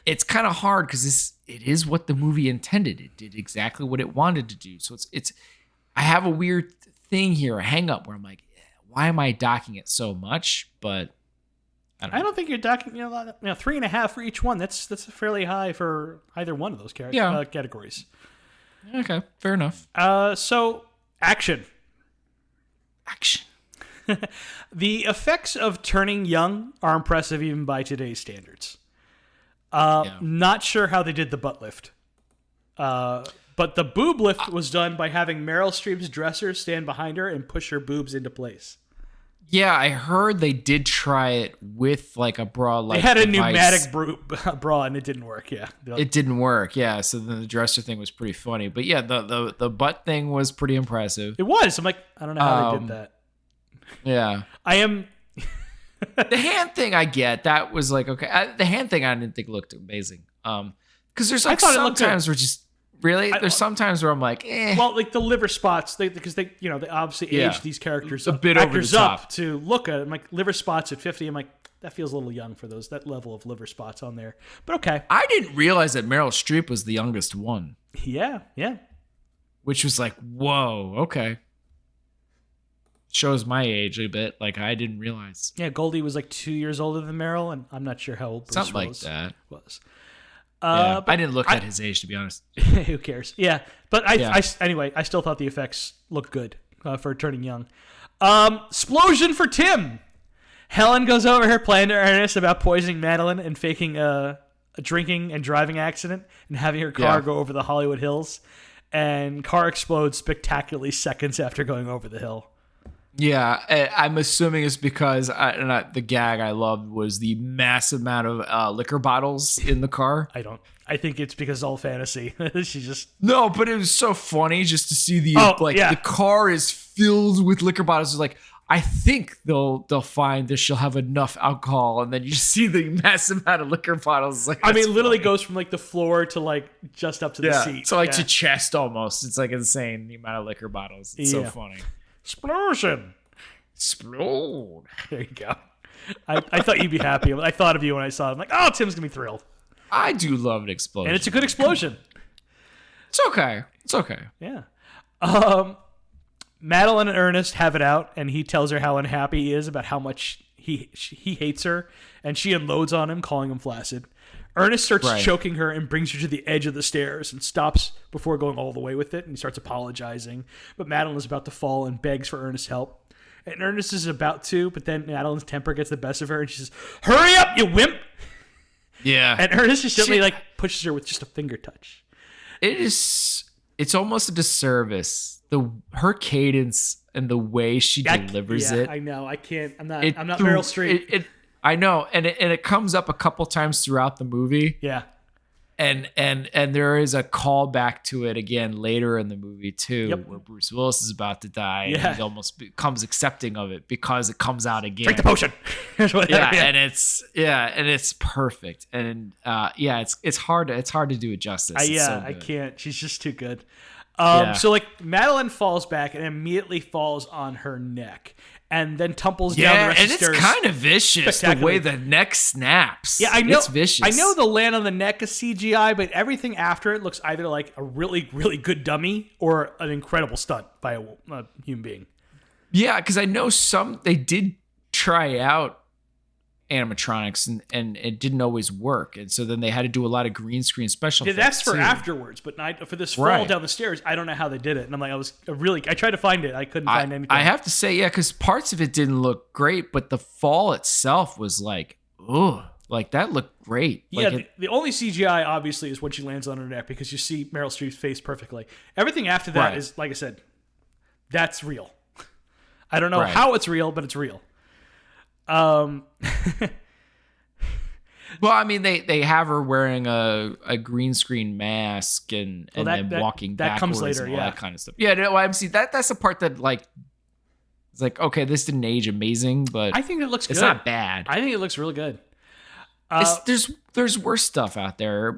it's kind of hard because it is what the movie intended. It did exactly what it wanted to do. So it's I have a weird thing here, a hang-up where I'm like, why am I docking it so much? But I don't think you're docking, 3.5 for each one. That's fairly high for either one of those categories. Okay, fair enough. So action. The effects of turning young are impressive even by today's standards. Not sure how they did the butt lift. But the boob lift was done by having Meryl Streep's dresser stand behind her and push her boobs into place. Yeah, I heard they did try it with like a bra. Like they had a pneumatic bra and it didn't work. Yeah, it didn't work. Yeah, so then the dresser thing was pretty funny. But yeah, the butt thing was pretty impressive. It was. I'm like, I don't know how they did that. Yeah, I am. The hand thing I get. That was like okay. The hand thing I didn't think looked amazing. Because there's like sometimes we're just. Really? There's sometimes where I'm like, eh. Well, like the liver spots, because they obviously age these characters a bit over the top up to look at it. I'm like, liver spots at 50. I'm like, that feels a little young for that level of liver spots on there. But okay. I didn't realize that Meryl Streep was the youngest one. Yeah. Which was like, whoa, okay. Shows my age a bit. Like I didn't realize. Yeah, Goldie was like 2 years older than Meryl, and I'm not sure how old Bruce something like that was. Yeah, I didn't look at his age, to be honest. Who cares? Yeah, but anyway, I still thought the effects looked good for turning young. Explosion for Tim. Helen goes over her plan to Ernest about poisoning Madeline and faking a drinking and driving accident and having her car go over the Hollywood Hills. And car explodes spectacularly seconds after going over the hill. Yeah, I'm assuming it's because the gag I loved was the massive amount of liquor bottles in the car. I think it's because it's all fantasy. She just no, but it was so funny just to see the car is filled with liquor bottles. It's like I think they'll find that she'll have enough alcohol, and then you see the massive amount of liquor bottles. Like, literally goes from like the floor to like just up to the seat, so like to chest almost. It's like insane the amount of liquor bottles. It's so funny. Explosion. Explode. There you go. I thought you'd be happy. I thought of you when I saw it. I'm like, oh, Tim's going to be thrilled. I do love an explosion. And it's a good explosion. It's okay. Yeah. Madeline and Ernest have it out, and he tells her how unhappy he is about how much he hates her, and she unloads on him, calling him flaccid. Ernest starts choking her and brings her to the edge of the stairs and stops before going all the way with it, and he starts apologizing. But Madeline is about to fall and begs for Ernest's help. And Ernest is about to, but then Madeline's temper gets the best of her, and she says, "Hurry up, you wimp!" Yeah. And Ernest just gently like pushes her with just a finger touch. It's almost a disservice. Her cadence and the way she delivers it. I know. I can't. I'm not Meryl Streep. I know, and it comes up a couple times throughout the movie. Yeah. And there is a callback to it again later in the movie too, where Bruce Willis is about to die, and he almost becomes accepting of it because it comes out again. Drink the potion. And it's perfect, and it's hard to do it justice. I can't. She's just too good. So like Madeline falls back and immediately falls on her neck. And then tumbles down the rest of the stairs. And it's kind of vicious the way the neck snaps. Yeah, I know. It's vicious. I know the land on the neck is CGI, but everything after it looks either like a really, really good dummy or an incredible stunt by a human being. Yeah, because I know they did try out animatronics and it didn't always work, and so then they had to do a lot of green screen special effects. That's for afterwards, but for this fall down the stairs, I don't know how they did it. And I'm like, I tried to find it, I couldn't find anything. I have to say, because parts of it didn't look great, but the fall itself was like, like that looked great. Yeah, the only CGI obviously is when she lands on her neck because you see Meryl Streep's face perfectly. Everything after that is, like I said, that's real. I don't know how it's real, but it's real. Well, I mean, they have her wearing a green screen mask and then walking backwards comes later, and all that kind of stuff. Yeah, no, I'm see that's the part that like it's like, okay, this didn't age amazing, but I think it looks good. It's not bad. I think it looks really good. There's worse stuff out there.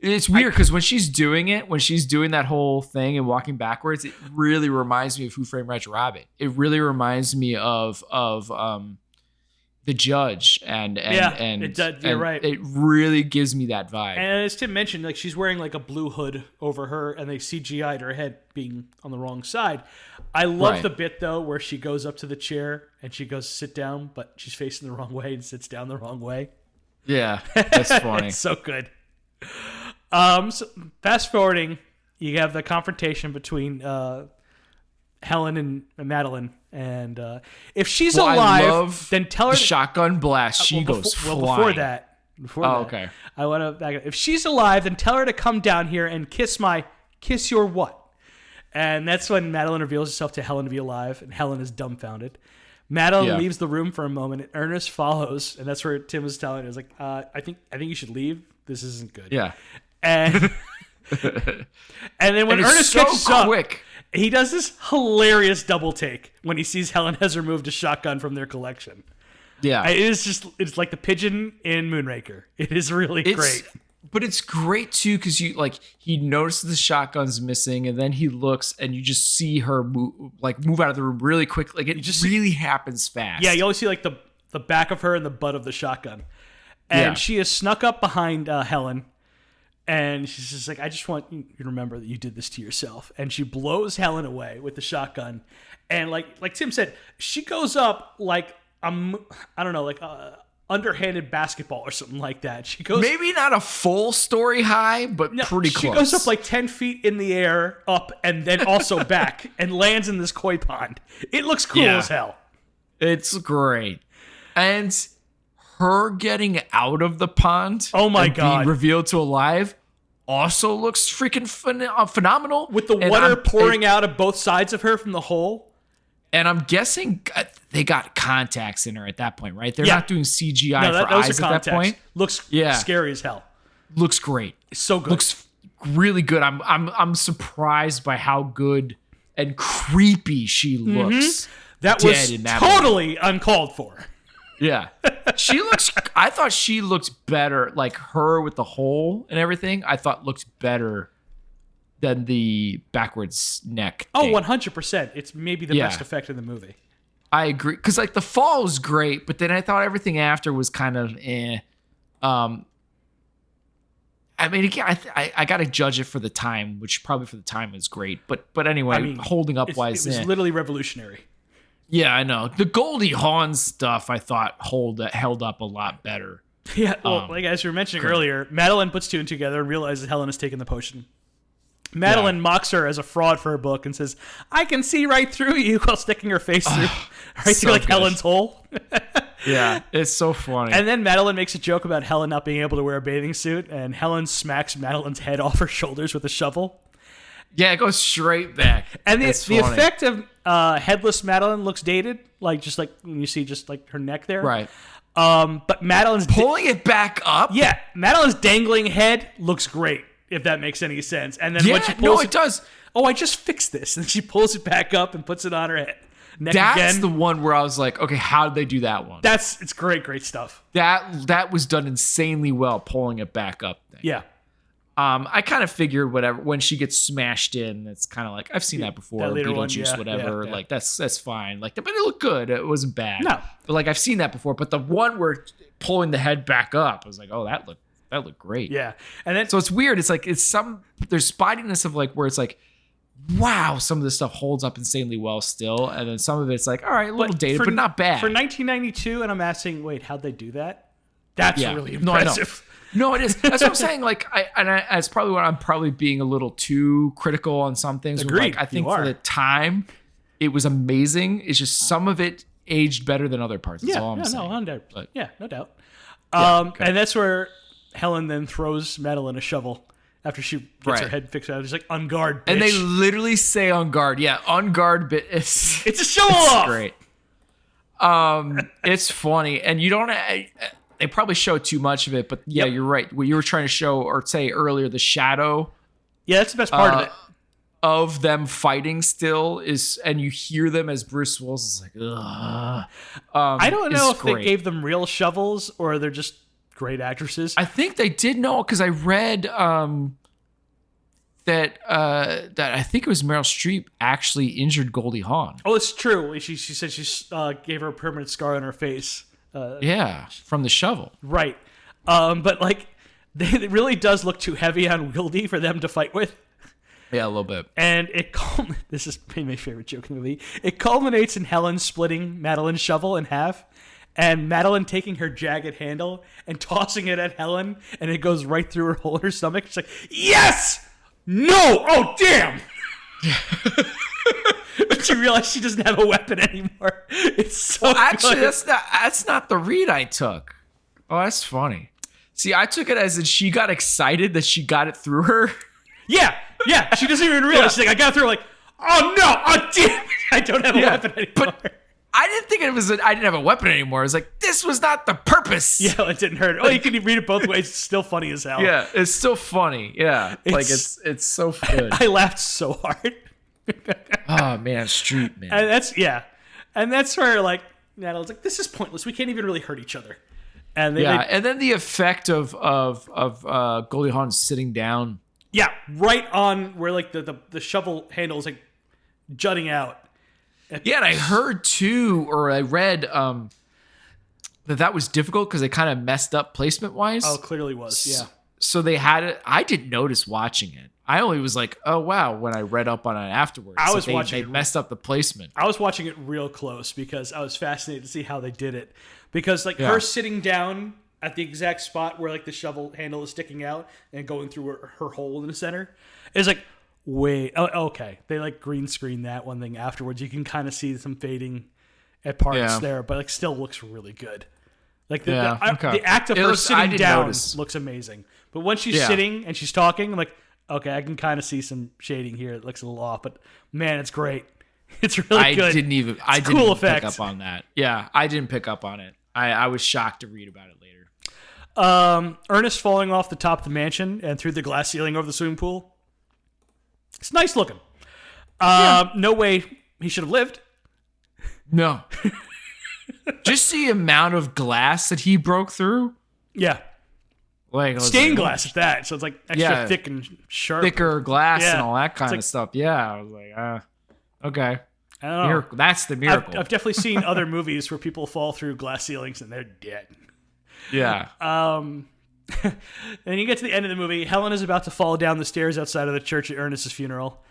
It's weird because when she's doing that whole thing and walking backwards, it really reminds me of Who Framed Roger Rabbit. It really reminds me of The Judge and you're right. It really gives me that vibe. And as Tim mentioned, like she's wearing like a blue hood over her, and they CGI'd her head being on the wrong side. I love the bit though where she goes up to the chair and she goes sit down, but she's facing the wrong way and sits down the wrong way. Yeah, that's funny. It's so good. So fast forwarding, you have the confrontation between Helen and Madeline, and if she's alive, then tell her the shotgun blast. She goes flying. Before that, okay. I want to back up. If she's alive, then tell her to come down here and kiss your what? And that's when Madeline reveals herself to Helen to be alive, and Helen is dumbfounded. Madeline leaves the room for a moment, and Ernest follows, and that's where Tim was telling her, "Is like, I think you should leave. This isn't good." Yeah. And then when Ernest catches up, he does this hilarious double take when he sees Helen has removed a shotgun from their collection. Yeah. It's like the pigeon in Moonraker. It is really great. But it's great too because he notices the shotgun's missing, and then he looks and you just see her move out of the room really quick. Like it really happens fast. Yeah, you always see like the back of her and the butt of the shotgun. And she has snuck up behind Helen. And she's just like, I just want you to remember that you did this to yourself. And she blows Helen away with the shotgun. And like Tim said, she goes up like underhanded basketball or something like that. She goes maybe not a full story high, but pretty close. She goes up like 10 feet in the air, up and then also back, and lands in this koi pond. It looks cool as hell. It's great. And her getting out of the pond, being revealed to alive, also looks freaking phenomenal. With the water pouring out of both sides of her from the hole. And I'm guessing they got contacts in her at that point, right? They're not doing CGI for eyes at that point. Looks scary as hell. Looks great. It's so good. Looks really good. I'm surprised by how good and creepy she looks. That was totally uncalled for. Yeah. I thought she looked better, like her with the hole and everything, I thought looked better than the backwards neck thing. 100%. It's maybe the best effect in the movie. I agree. Because like the fall was great, but then I thought everything after was kind of eh. I mean, again, I got to judge it for the time, which probably for the time was great. But anyway, holding up wise. It was literally revolutionary. Yeah, I know. The Goldie Hawn stuff I thought held up a lot better. Yeah, well, like as you were mentioning earlier, Madeline puts two and two together and realizes Helen has taken the potion. Madeline mocks her as a fraud for her book and says, "I can see right through you," while sticking her face through like Helen's hole. Yeah, it's so funny. And then Madeline makes a joke about Helen not being able to wear a bathing suit, and Helen smacks Madeline's head off her shoulders with a shovel. Yeah, it goes straight back. And the effect of headless Madeline looks dated, just like when you see just like her neck there. Right. But Madeline's pulling it back up. Yeah, Madeline's dangling head looks great, if that makes any sense. And then when she pulls it does. Oh, I just fixed this, and she pulls it back up and puts it on her head. That's the one where I was like, okay, how did they do that one? It's great stuff. That was done insanely well, pulling it back up. Yeah. I kind of figured whatever when she gets smashed in, it's kind of like I've seen that before. That Beetlejuice, whatever. Like that's fine. Like, but it looked good. It wasn't bad. No, but like I've seen that before. But the one where pulling the head back up, I was like, oh, that looked great. Yeah, and then so it's weird. It's like there's spitiness of like where it's like, wow, some of this stuff holds up insanely well still, and then some of it's like, all right, a little dated, but not bad for 1992. And I'm asking, wait, how'd they do that? That's really impressive. No, I know. No, it is. That's what I'm saying. Like, it's probably what I'm probably being a little too critical on some things. Agreed. Like, I think for the time, it was amazing. It's just some of it aged better than other parts. That's all I'm saying. No doubt. But, no doubt. Okay. And that's where Helen then throws Madeline a shovel after she gets her head fixed out. She's like, on guard, bitch. And they literally say on guard. Yeah, on guard. It's a show off. Great. It's funny, and you don't. They probably show too much of it, but yeah, you're right. What you were trying to show or say earlier, the shadow. Yeah, that's the best part of it. Of them fighting still is, and you hear them as Bruce Willis is like, ugh. I don't know if they gave them real shovels or they're just great actresses. I think they did know because I read that I think it was Meryl Streep actually injured Goldie Hawn. Oh, it's true. She said she gave her a permanent scar on her face. From the shovel. Right. But like, it really does look too heavy on unwieldy for them to fight with. Yeah, a little bit. And this is maybe my favorite joke in the movie. It culminates in Helen splitting Madeline's shovel in half, and Madeline taking her jagged handle and tossing it at Helen, and it goes right through her hole in her stomach. She's like, yes! No! Oh, damn! But you realize she doesn't have a weapon anymore. It's so actually good. that's not the read I took. Oh, that's funny. See, I took it as in she got excited that she got it through her. Yeah. She doesn't even realize. She's like, I got it through. Like, oh no! Oh damn! I don't have a weapon anymore. But I didn't think it was. I didn't have a weapon anymore. I was like, this was not the purpose. Yeah, it didn't hurt. Oh, you can read it both ways. It's still funny as hell. Yeah, it's still funny. Yeah, it's so good. I laughed so hard. Oh man, Street man. And that's where like Natalie's like, this is pointless. We can't even really hurt each other. And and then the effect of Goldie Hawn sitting down. Yeah, right on where like the shovel handle is like jutting out. Yeah, and I heard too, or I read that was difficult because they kind of messed up placement wise. Oh, clearly was. Yeah. So they had it. I didn't notice watching it. I only was like, oh wow, when I read up on it afterwards. I was watching. They messed up the placement. I was watching it real close because I was fascinated to see how they did it. Because like her sitting down at the exact spot where like the shovel handle is sticking out and going through her hole in the center is like, wait, oh, okay. They like green screen that one thing afterwards. You can kind of see some fading at parts there, but like still looks really good. Like the act of her sitting down looks amazing. But once she's sitting and she's talking, I'm like, okay, I can kind of see some shading here. It looks a little off, but man, it's great. It's really good. I didn't even pick up on that. Yeah, I didn't pick up on it. I was shocked to read about it later. Ernest falling off the top of the mansion and through the glass ceiling over the swimming pool. It's nice looking. No way he should have lived. No. Just the amount of glass that he broke through. Yeah. Like stained glass at that, so it's like extra thick and sharp. Thicker glass and all that kind of stuff. Yeah, I was like, okay. I don't know. That's the miracle. I've definitely seen other movies where people fall through glass ceilings and they're dead. Yeah. Then you get to the end of the movie. Helen is about to fall down the stairs outside of the church at Ernest's funeral.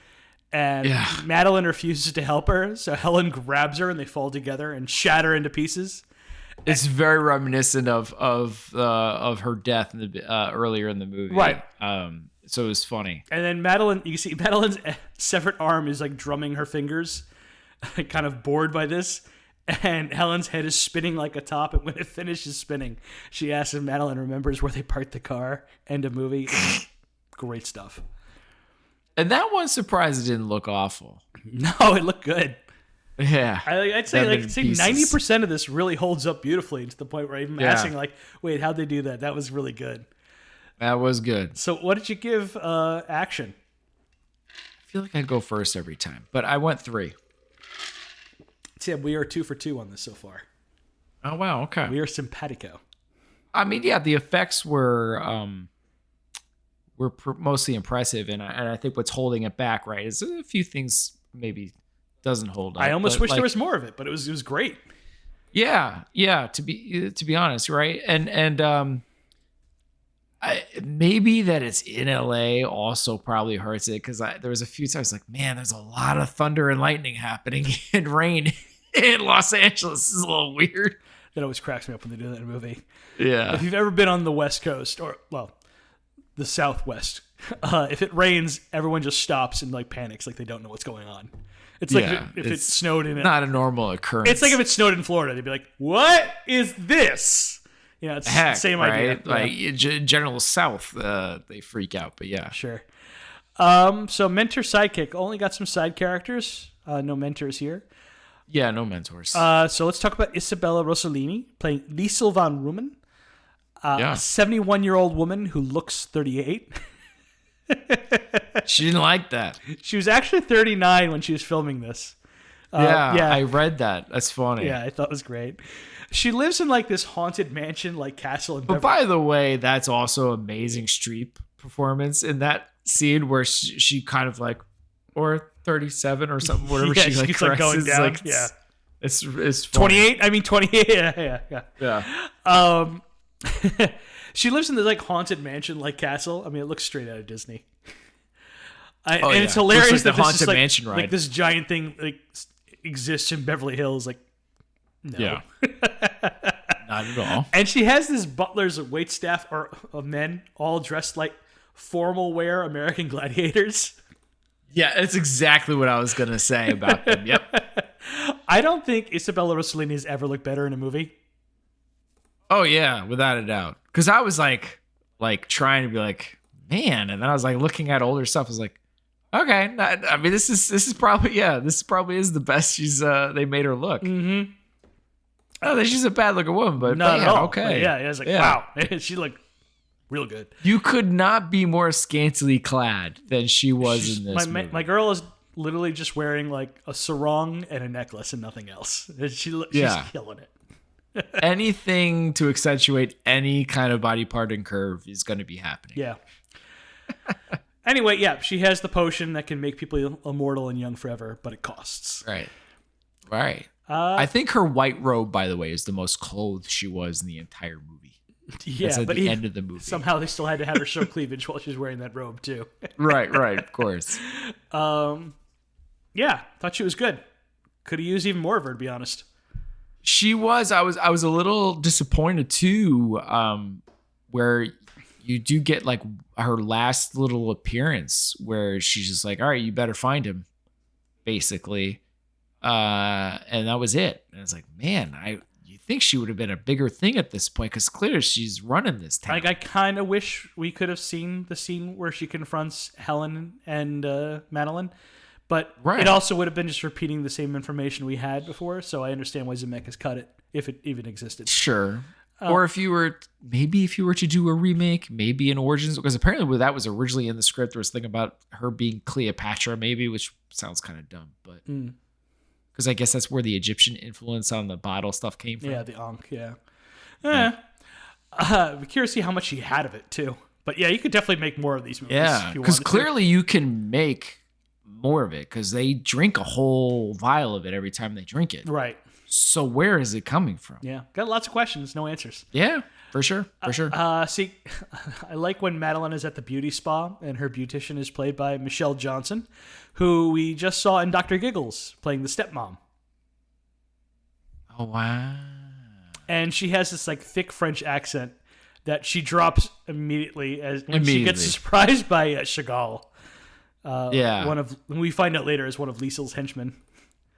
And Madeline refuses to help her, so Helen grabs her and they fall together and shatter into pieces. It's very reminiscent of her death in the earlier in the movie, right? So it was funny. And then Madeline, you see Madeline's severed arm is like drumming her fingers, kind of bored by this. And Helen's head is spinning like a top, and when it finishes spinning, she asks if Madeline remembers where they parked the car. End of movie. Great stuff. And that one surprised it didn't look awful. No, it looked good. Yeah. I'd say 90% of this really holds up beautifully to the point where I'm asking, like, wait, how'd they do that? That was really good. That was good. So what did you give action? I feel like I go first every time, but I went 3. Tim, we are 2 for 2 on this so far. Oh, wow. Okay. We are simpatico. I mean, yeah, the effects were mostly impressive, and I think what's holding it back, right, is a few things maybe doesn't hold up. I almost wish there was more of it, but it was great. Yeah, to be honest, right, and maybe that it's in LA also probably hurts it, because there was a few times like, man, there's a lot of thunder and lightning happening and rain in Los Angeles. This is a little weird. That always cracks me up when they do that in a movie. Yeah. If you've ever been on the West Coast, or, well, the Southwest, if it rains, everyone just stops and like panics, like they don't know what's going on. It's like if it snowed in it. Not a normal occurrence. It's like if it snowed in Florida, they'd be like, what is this? You know, it's the same idea. Like general South, they freak out, but yeah. Sure. So mentor sidekick, only got some side characters. No mentors here. Yeah, no mentors. So let's talk about Isabella Rossellini playing Liesel van Rumen, a 71-year-old woman who looks 38. She didn't like that. She was actually 39 when she was filming this. I read that. That's funny. Yeah, I thought it was great. She lives in like this haunted mansion, like castle in Beverly. But by the way, that's also amazing Streep performance in that scene where she kind of like, or 37 or something, whatever she like keeps like going down. Like, yeah, it's 28. I mean 28. Yeah. She lives in this like haunted mansion, like castle. I mean, it looks straight out of Disney. And it's hilarious that the haunted mansion ride. Like this giant thing like exists in Beverly Hills. Like, no. Yeah. Not at all. And she has this butler's waitstaff of men all dressed like formal wear American gladiators. Yeah, that's exactly what I was going to say about them. Yep. I don't think Isabella Rossellini has ever looked better in a movie. Oh, yeah, without a doubt. Because I was like trying to be like, man. And then I was like looking at older stuff. I was like, okay. I mean, this is probably is the best they made her look. Mm-hmm. Oh, that she's a bad looking woman, but not at all. Okay. But yeah, I was like, wow. She looked real good. You could not be more scantily clad than she was in this movie. My girl is literally just wearing like a sarong and a necklace and nothing else. She's killing it. Anything to accentuate any kind of body part and curve is going to be happening. Yeah. Anyway, yeah, she has the potion that can make people immortal and young forever, but it costs. Right. I think her white robe, by the way, is the most clothed she was in the entire movie. Yeah, but at the end of the movie. Somehow they still had to have her show cleavage while she's wearing that robe too. Right, of course. Yeah, thought she was good. Could have used even more of her, to be honest. She was. I was a little disappointed too, where you do get like her last little appearance where she's just like, all right, you better find him, basically. And that was it. And it's like, man, you think she would have been a bigger thing at this point, because clearly she's running this town. Like, I kind of wish we could have seen the scene where she confronts Helen and Madeline, but it also would have been just repeating the same information we had before. So I understand why Zemeckis cut it, if it even existed. Sure. Or if you were to do a remake, maybe an Origins, because apparently that was originally in the script. There was a thing about her being Cleopatra, maybe, which sounds kind of dumb, but because I guess that's where the Egyptian influence on the bottle stuff came from. Yeah, the Ankh, yeah. I'm curious to see how much she had of it too. But yeah, you could definitely make more of these movies. Yeah, because clearly you can make more of it, because they drink a whole vial of it every time they drink it. Right. So where is it coming from? Yeah, got lots of questions, no answers. Yeah, for sure. See, I like when Madeline is at the beauty spa and her beautician is played by Michelle Johnson, who we just saw in Dr. Giggles playing the stepmom. Oh, wow. And she has this like thick French accent that she drops immediately when she gets surprised by Chagall. We find out later is one of Liesel's henchmen.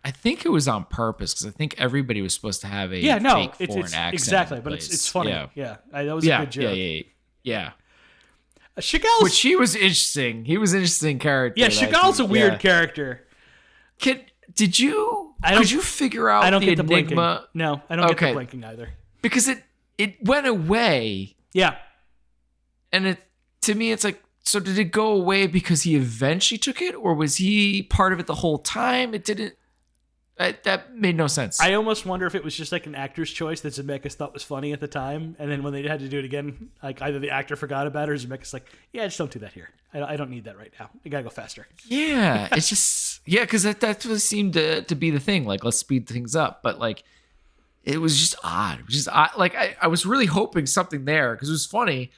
I think it was on purpose because I think everybody was supposed to have a fake foreign accent. Exactly, but it's funny. Yeah, that was a good joke. Yeah. Chagall's, which he was interesting. He was an interesting character. Yeah, Chagall's a weird character. Could you figure out the get the enigma? blinking. No, I don't get the blinking either. Because it went away. Yeah. And to me, it's like, so did it go away because he eventually took it, or was he part of it the whole time? It didn't. That made no sense. I almost wonder if it was just like an actor's choice that Zemeckis thought was funny at the time, and then when they had to do it again, like either the actor forgot about it, or Zemeckis like, yeah, just don't do that here. I don't need that right now. You gotta go faster. Yeah, it's just because that seemed to be the thing. Like, let's speed things up, but like, it was just odd. It was just odd. Like, I was really hoping something there because it was funny.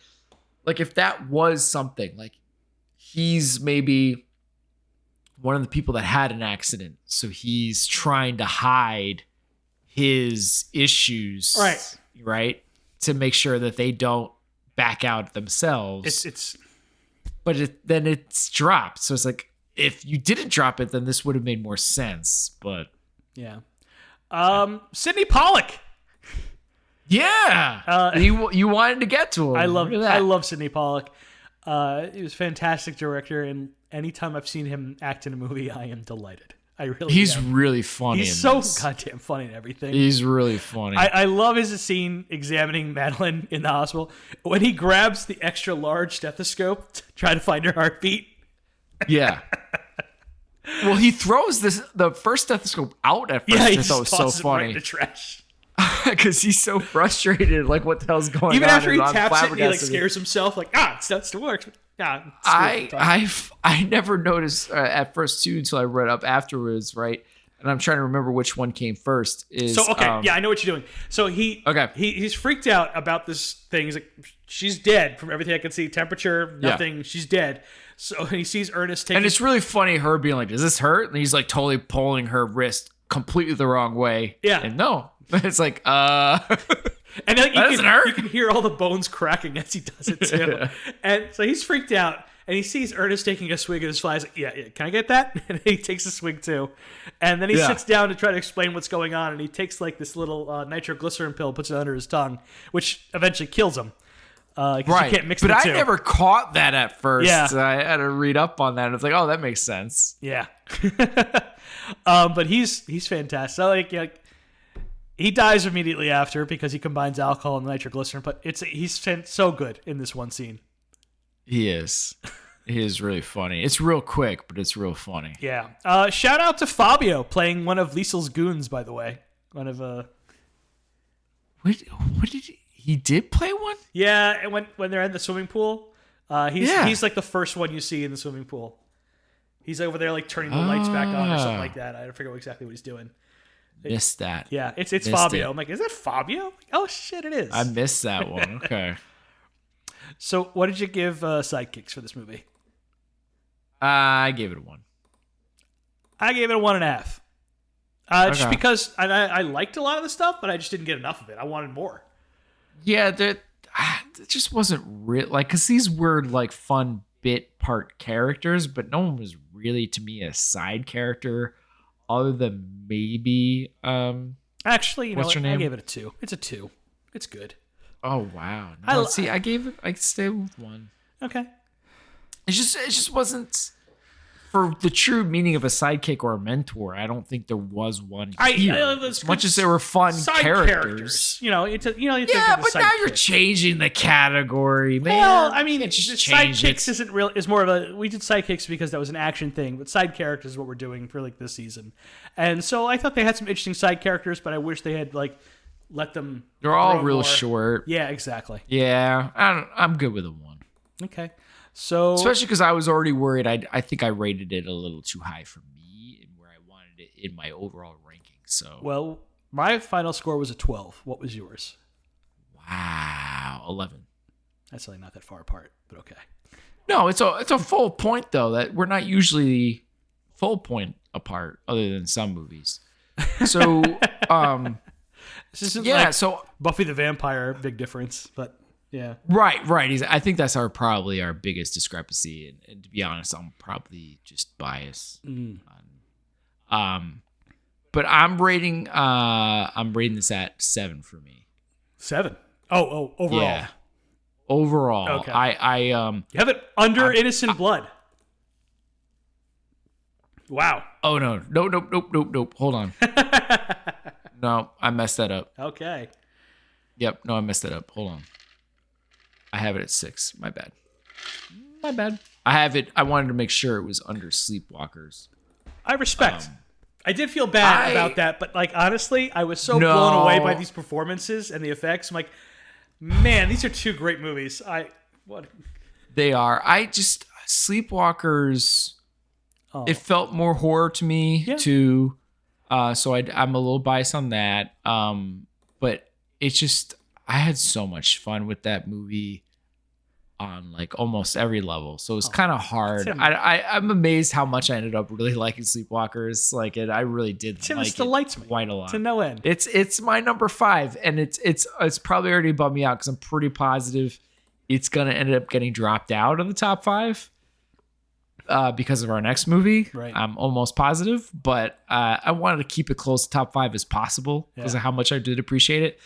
Like, if that was something, like he's maybe one of the people that had an accident, so he's trying to hide his issues, right, to make sure that they don't back out themselves. Then it's dropped. So it's like, if you didn't drop it, then this would have made more sense. But yeah, Sidney Pollack. Yeah, you wanted to get to him. I love Sidney Pollack. He was a fantastic director, and anytime I've seen him act in a movie, I am delighted. He's really funny. He's so goddamn funny and everything. He's really funny. I love his scene examining Madeline in the hospital when he grabs the extra large stethoscope to try to find her heartbeat. Yeah. Well, he throws the first stethoscope out at first. Yeah, he I thought was so funny. Right in the trash. Because he's so frustrated, like what the hell's going on. Even after he taps it, and he like scares himself, like that still works. Yeah, I never noticed at first too until I read up afterwards, right? And I'm trying to remember which one came first. I know what you're doing. So he's freaked out about this thing. He's like, she's dead from everything I can see. Temperature, nothing. Yeah. She's dead. So he sees Ernest taking, and it's really funny her being like, "Does this hurt?" And he's like totally pulling her wrist completely the wrong way. Yeah, and no. It's like, and like, doesn't hurt. You can hear all the bones cracking as he does it too. Yeah. And so he's freaked out, and he sees Ernest taking a swig of his fly. He's like, yeah, can I get that? And he takes a swig too. And then he sits down to try to explain what's going on, and he takes like this little nitroglycerin pill, puts it under his tongue, which eventually kills him. Right, you can't mix the two. But I never caught that at first. Yeah. I had to read up on that. It's like, oh, that makes sense. Yeah. But he's fantastic. So like he dies immediately after because he combines alcohol and nitroglycerin. But he's so good in this one scene. He is. He is really funny. It's real quick, but it's real funny. Yeah. Shout out to Fabio playing one of Liesel's goons, by the way. One of What did he did play one? Yeah, and when they're in the swimming pool, he's like the first one you see in the swimming pool. He's over there like turning the lights back on or something like that. I forget exactly what he's doing. Missed that. Yeah, it's Fabio. I'm like, is that Fabio? Oh shit, it is. I missed that one. Okay. So, what did you give Sidekicks for this movie? I gave it a 1. I gave it a 1.5. Just because I liked a lot of the stuff, but I just didn't get enough of it. I wanted more. Yeah, it just wasn't real. Like, because these were like fun bit part characters, but no one was really to me a side character, other than maybe. Actually, what's your name? I gave it a 2. It's a 2. It's good. Oh wow! No, I stayed with 1. Okay. It just wasn't for the true meaning of a sidekick or a mentor. I don't think there was one here. As much as there were fun characters. Yeah, but now you're changing the category, man. Well, I mean, sidekicks isn't real. Is more of a. We did sidekicks because that was an action thing, but side characters is what we're doing for like this season. And so I thought they had some interesting side characters, but I wish they had like let them. They're all real short. Yeah, exactly. Yeah, I'm good with a 1. Okay. So, especially because I was already worried. I think I rated it a little too high for me and where I wanted it in my overall ranking. So, well, my final score was a 12. What was yours? Wow, 11. That's really not that far apart, but okay. No, it's a full point though. That we're not usually full point apart, other than some movies. So, this isn't like Buffy the Vampire, big difference, but. Yeah. Right. I think that's probably our biggest discrepancy, and to be honest, I'm probably just biased. Mm. But but I'm rating this at 7 for me. 7. Oh, overall. Yeah. Overall. Okay. You have it under Innocent Blood. Wow. Oh no. Nope. Hold on. No, I messed that up. Okay. Yep, no, I messed that up. Hold on. I have it at 6. My bad. I wanted to make sure it was under Sleepwalkers. I respect. I did feel bad about that, but like honestly, I was so blown away by these performances and the effects. I'm like, man, these are two great movies. They are. Sleepwalkers. Oh. It felt more horror to me too. So I'm a little biased on that. But it's just I had so much fun with that movie on like almost every level. So it was kind of hard. I'm amazed how much I ended up really liking Sleepwalkers. Like I really did. Tim, like delights me quite a lot to no end. It's my number 5, and it's probably already bummed me out because I'm pretty positive it's gonna end up getting dropped out of the top 5 because of our next movie. Right. I'm almost positive, but I wanted to keep it close to top 5 as possible because of how much I did appreciate it.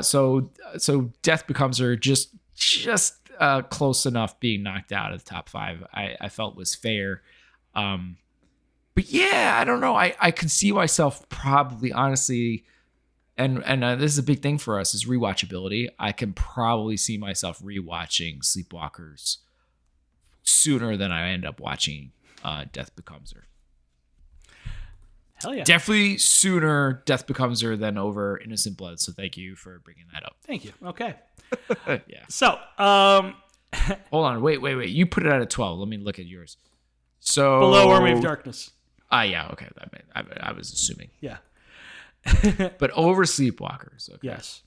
So Death Becomes Her just close enough being knocked out of the top 5 I felt was fair. But yeah, I don't know. I could see myself probably honestly, and this is a big thing for us is rewatchability. I can probably see myself rewatching Sleepwalkers sooner than I end up watching Death Becomes Her. Hell yeah. Definitely sooner Death Becomes Her than over Innocent Blood. So thank you for bringing that up. Thank you. Okay. Yeah. So, hold on. Wait. You put it at a 12. Let me look at yours. So below Army of Darkness. Yeah. Okay. I was assuming. Yeah. But over Sleepwalkers. Okay. Yes.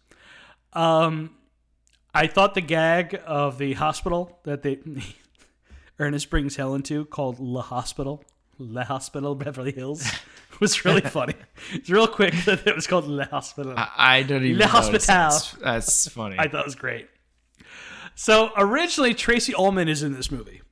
I thought the gag of the hospital that Ernest brings Helen to called Le Hospital Beverly Hills was really funny. It's real quick that it was called Le Hospital. I don't even Le notice. Hospital. That's funny. I thought it was great. So originally Tracy Ullman is in this movie.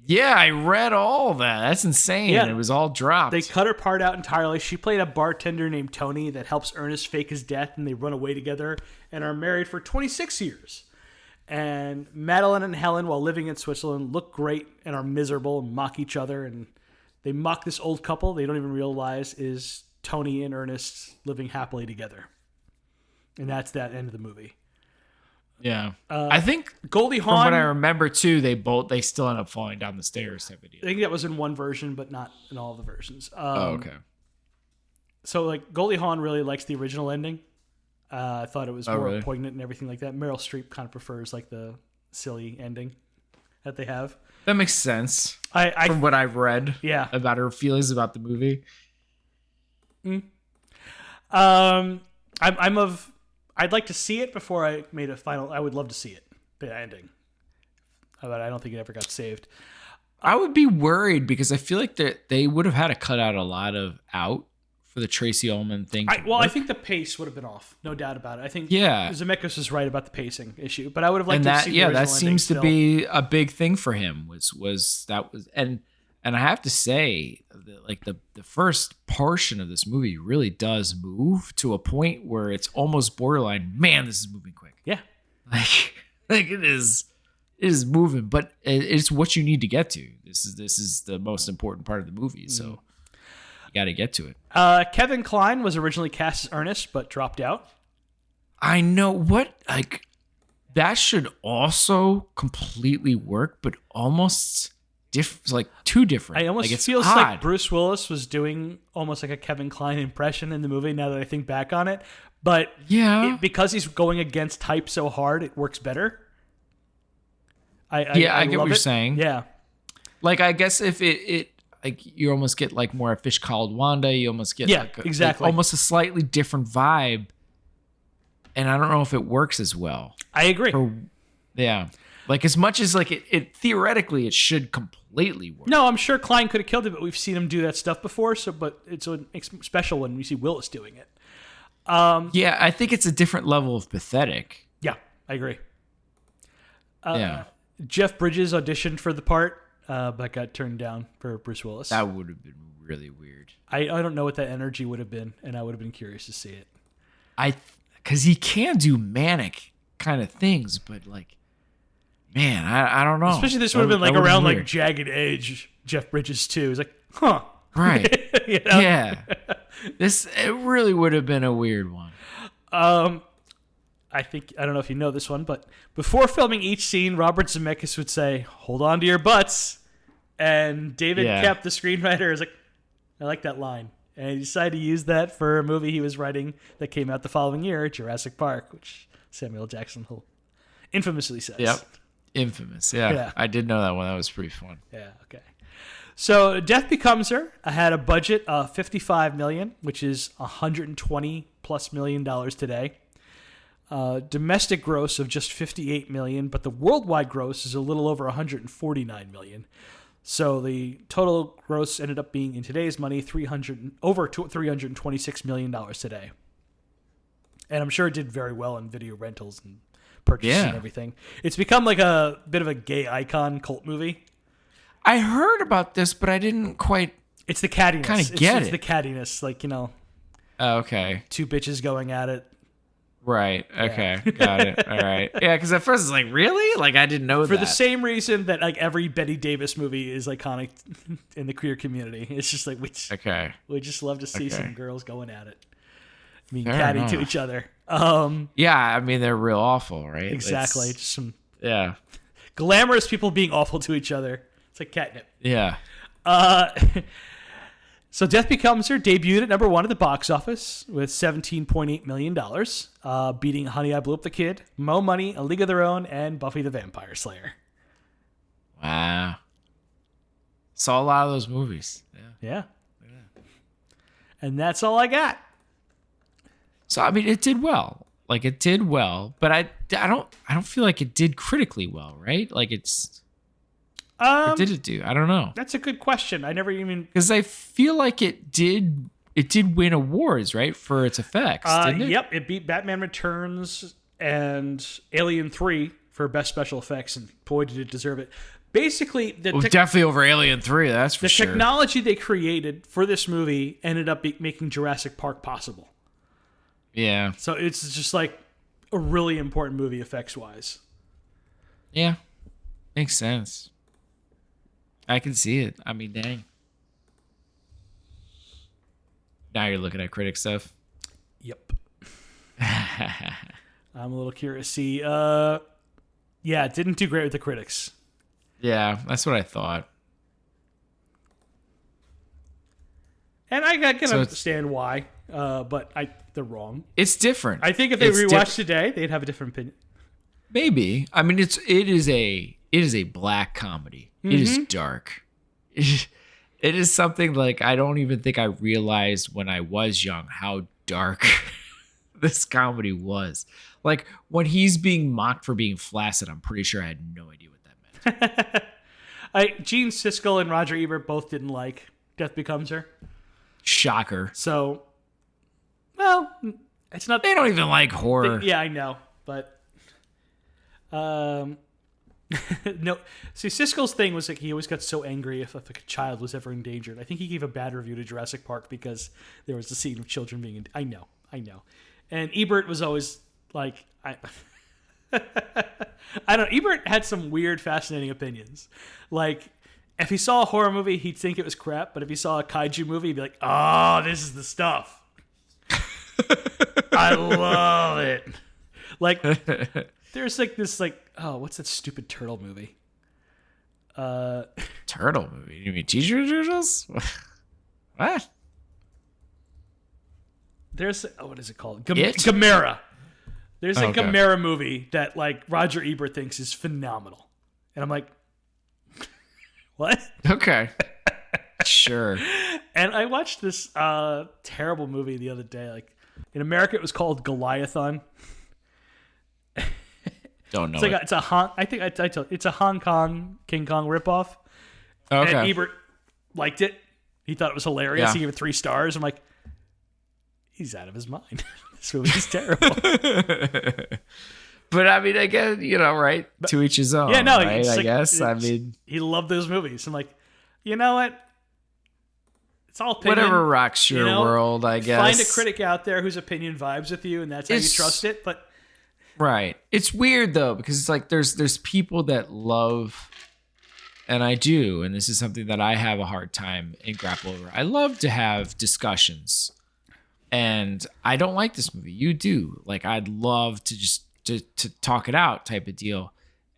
Yeah, I read all that. That's insane. Yeah. It was all dropped. They cut her part out entirely. She played a bartender named Tony that helps Ernest fake his death, and they run away together and are married for 26 years. And Madeline and Helen, while living in Switzerland, look great and are miserable and mock each other. And they mock this old couple they don't even realize is Tony and Ernest living happily together. And that's that end of the movie. Yeah. I think Goldie Hawn, from what I remember too, they still end up falling down the stairs type of deal. I think that was in one version, but not in all the versions. Okay. So like Goldie Hawn really likes the original ending. I thought it was more poignant and everything like that. Meryl Streep kind of prefers like the silly ending that they have. That makes sense. From what I've read about her feelings about the movie. I'd like to see it before I made a final. I would love to see it, the ending. But I don't think it ever got saved. I would be worried because I feel like they would have had to cut out a lot of out for the Tracy Ullman thing. I think the pace would have been off, no doubt about it. I think Zemeckis was right about the pacing issue, but I would have liked to see the original that seems to be a big thing for him. And I have to say, like the first portion of this movie really does move to a point where it's almost borderline. Man, this is moving quick. Yeah, like it is moving, but it's what you need to get to. This is the most important part of the movie, so you got to get to it. Kevin Kline was originally cast as Ernest, but dropped out. I know that should also completely work, but almost. Like too different. I almost feels like Bruce Willis was doing almost like a Kevin Kline impression in the movie now that I think back on it. But because he's going against type so hard, it works better. I get what you're saying. Yeah. Like, I guess if it like you almost get like more a Fish Called Wanda, you almost get exactly almost a slightly different vibe. And I don't know if it works as well. I agree. Like as much as like it theoretically it should completely work. No, I'm sure Kline could have killed it, but we've seen him do that stuff before. But it's special when we see Willis doing it. I think it's a different level of pathetic. Yeah, I agree. Jeff Bridges auditioned for the part, but got turned down for Bruce Willis. That would have been really weird. I don't know what that energy would have been, and I would have been curious to see it. Because he can do manic kind of things, but like, man, I don't know. Especially this would have been like around like Jagged Edge, Jeff Bridges too. He's like, huh. Right. You know? Yeah. It really would have been a weird one. I don't know if you know this one, but before filming each scene, Robert Zemeckis would say, "Hold on to your butts," and David Koepp, the screenwriter, is like, "I like that line," and he decided to use that for a movie he was writing that came out the following year, Jurassic Park, which Samuel Jackson infamously says. Yep, infamous. Yeah, I did know that one. That was pretty fun. Yeah. Okay. So, Death Becomes Her had a budget of $55 million, which is $120+ million today. Domestic gross of just $58 million, but the worldwide gross is a little over $149 million. So the total gross ended up being, in today's money, over $326 million today. And I'm sure it did very well in video rentals and purchases and everything. It's become like a bit of a gay icon cult movie. I heard about this, but I didn't quite. It's the cattiness. Kind of get it. It's the cattiness, like, you know. Okay. Two bitches going at it. Right. Okay. Yeah. Got it. All right. Yeah, because at first it's like, really? Like, I didn't know that. For the same reason that like every Betty Davis movie is iconic in the queer community. It's just like we just love to see some girls going at it, being catty to each other. Yeah, I mean they're real awful, right? Exactly. Just some glamorous people being awful to each other. It's like catnip. Yeah. So Death Becomes Her debuted at number 1 at the box office with $17.8 million, beating Honey, I Blew Up the Kid, Mo Money, A League of Their Own, and Buffy the Vampire Slayer. Wow. Saw a lot of those movies. Yeah. And that's all I got. So, I mean, it did well. Like, it did well, but I don't feel like it did critically well, right? Like, it's... what did it do? I don't know. That's a good question. I never even... Because I feel like it did win awards, right, for its effects, didn't it? Yep, it beat Batman Returns and Alien 3 for best special effects, and boy, did it deserve it. Basically... definitely over Alien 3, that's for sure. The technology they created for this movie ended up making Jurassic Park possible. Yeah. So it's just like a really important movie effects-wise. Yeah. Makes sense. I can see it. I mean, dang. Now you're looking at critic stuff. Yep. I'm a little curious. See, it didn't do great with the critics. Yeah, that's what I thought. And I can understand why, but they're wrong. It's different. I think if they rewatched today, they'd have a different opinion. Maybe. I mean, it is a black comedy. Mm-hmm. It is dark. It is something like I don't even think I realized when I was young how dark this comedy was. Like when he's being mocked for being flaccid, I'm pretty sure I had no idea what that meant. Gene Siskel and Roger Ebert both didn't like Death Becomes Her. Shocker. So, well, it's not. They don't even like horror. Yeah, I know, but no. See, Siskel's thing was like he always got so angry if a child was ever endangered. I think he gave a bad review to Jurassic Park because there was a scene of children being. I know. And Ebert was always like, I don't. Ebert had some weird, fascinating opinions. Like, if he saw a horror movie, he'd think it was crap. But if he saw a kaiju movie, he'd be like, "Oh, this is the stuff. I love it." Like, there's like this, like, oh, what's that stupid turtle movie? Turtle movie? You mean Teacher Turtles? What? There's what is it called? Gamera. There's a Gamera movie that like Roger Ebert thinks is phenomenal, and I'm like, what? Okay, sure. And I watched this terrible movie the other day. Like in America, it was called Goliathon. Don't know. It's a Hong Kong King Kong ripoff. Okay. And Ebert liked it. He thought it was hilarious. Yeah. He gave it 3 stars. I'm like, he's out of his mind. This movie's terrible. But I mean, I guess, right? To each his own. Yeah, no, right? I guess. I mean, he loved those movies. I'm like, you know what? It's all opinion. Whatever rocks your world, I guess. Find a critic out there whose opinion vibes with you, and that's how you trust it. But right. It's weird though, because it's like there's people that love, and I do, and this is something that I have a hard time and grapple over. I love to have discussions, and I don't like this movie. You do. Like, I'd love to just to talk it out type of deal.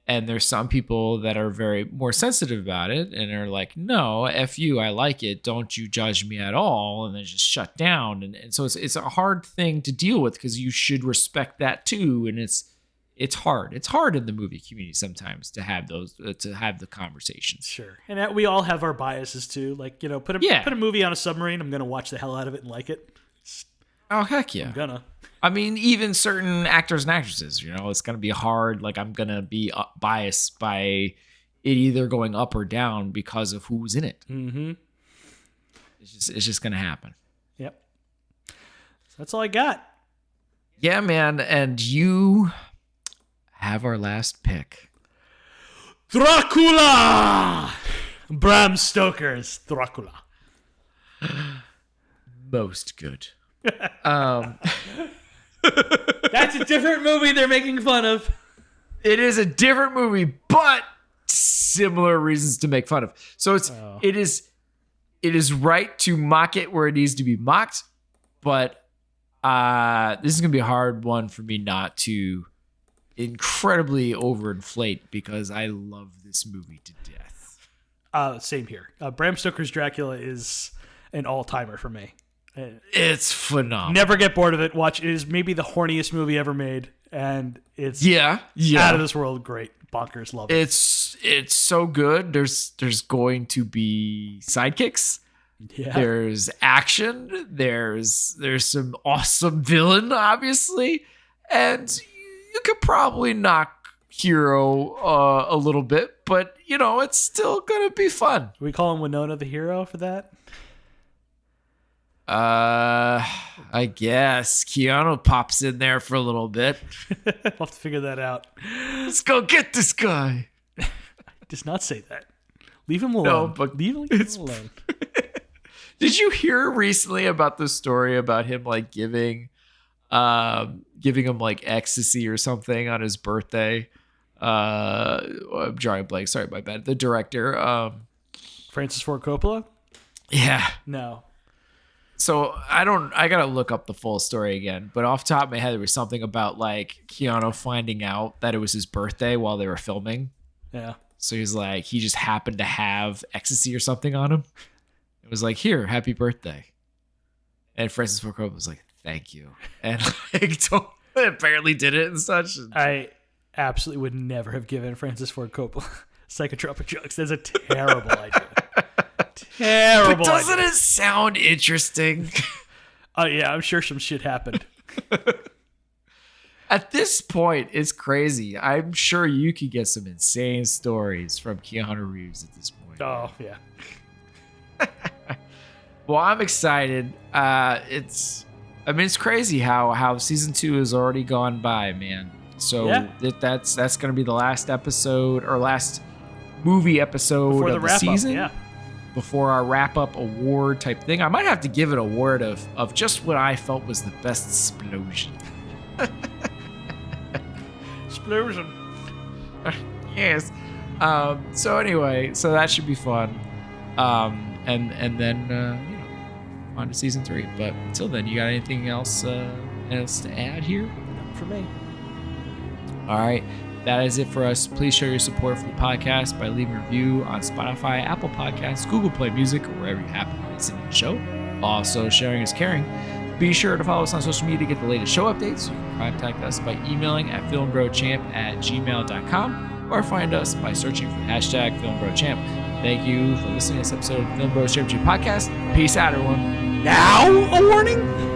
And there's some people that are very more sensitive about it and are like, no, F you, I like it. Don't you judge me at all. And then just shut down. And so it's a hard thing to deal with because you should respect that too. And it's hard. It's hard in the movie community sometimes to have the conversations. Sure. And we all have our biases too. Like, put a movie on a submarine. I'm going to watch the hell out of it and like it. Oh, heck yeah. I'm gonna. I mean, even certain actors and actresses, it's going to be hard. Like, I'm going to be biased by it either going up or down because of who's in it. Mm-hmm. It's just going to happen. Yep. So that's all I got. Yeah, man. And you have our last pick. Dracula! Bram Stoker's Dracula. Most good. That's a different movie they're making fun of. It is a different movie, but similar reasons to make fun of. So it is right to mock it where it needs to be mocked, but this is gonna be a hard one for me not to incredibly overinflate because I love this movie to death. Same here. Bram Stoker's Dracula is an all-timer for me. It's phenomenal. Never get bored of it. Watch. It is maybe the horniest movie ever made, and it's out of this world. Great, bonkers, love it. It's so good. There's going to be sidekicks. Yeah. There's action. There's some awesome villain, obviously, and you could probably knock hero a little bit, but it's still gonna be fun. Do we call him Winona the hero for that? I guess Keanu pops in there for a little bit. We'll have to figure that out. Let's go get this guy. I does not say that. Leave him alone. No, but leave him alone. Did you hear recently about the story about him like giving him like ecstasy or something on his birthday? I'm drawing a blank. Sorry, my bad. The director, Francis Ford Coppola. Yeah. No. So I gotta look up the full story again, but off the top of my head, there was something about like Keanu finding out that it was his birthday while they were filming. Yeah. So he's like, he just happened to have ecstasy or something on him. It was like, here, happy birthday. And Francis Ford Coppola was like, thank you. And like, apparently did it and such. I absolutely would never have given Francis Ford Coppola psychotropic drugs. That's a terrible idea. Terrible. But doesn't it sound interesting? Oh yeah, I'm sure some shit happened. At this point, it's crazy. I'm sure you could get some insane stories from Keanu Reeves at this point. Oh yeah. Well, I'm excited. It's crazy how season 2 has already gone by, man. So that's going to be the last episode or last movie episode before of the season. Yeah. Before our wrap-up award type thing. I might have to give it a award of just what I felt was the best explosion. Explosion. Yes. So anyway, so that should be fun. And then on to season 3. But until then, you got anything else to add here? Not for me. All right. That is it for us. Please show your support for the podcast by leaving a review on Spotify, Apple Podcasts, Google Play Music, or wherever you happen to listen to the show. Also, sharing is caring. Be sure to follow us on social media to get the latest show updates. You can contact us by emailing at filmbrochamp@gmail.com or find us by searching for the hashtag filmbrochamp. Thank you for listening to this episode of the Film Bros Championship Podcast. Peace out, everyone. Now, a warning?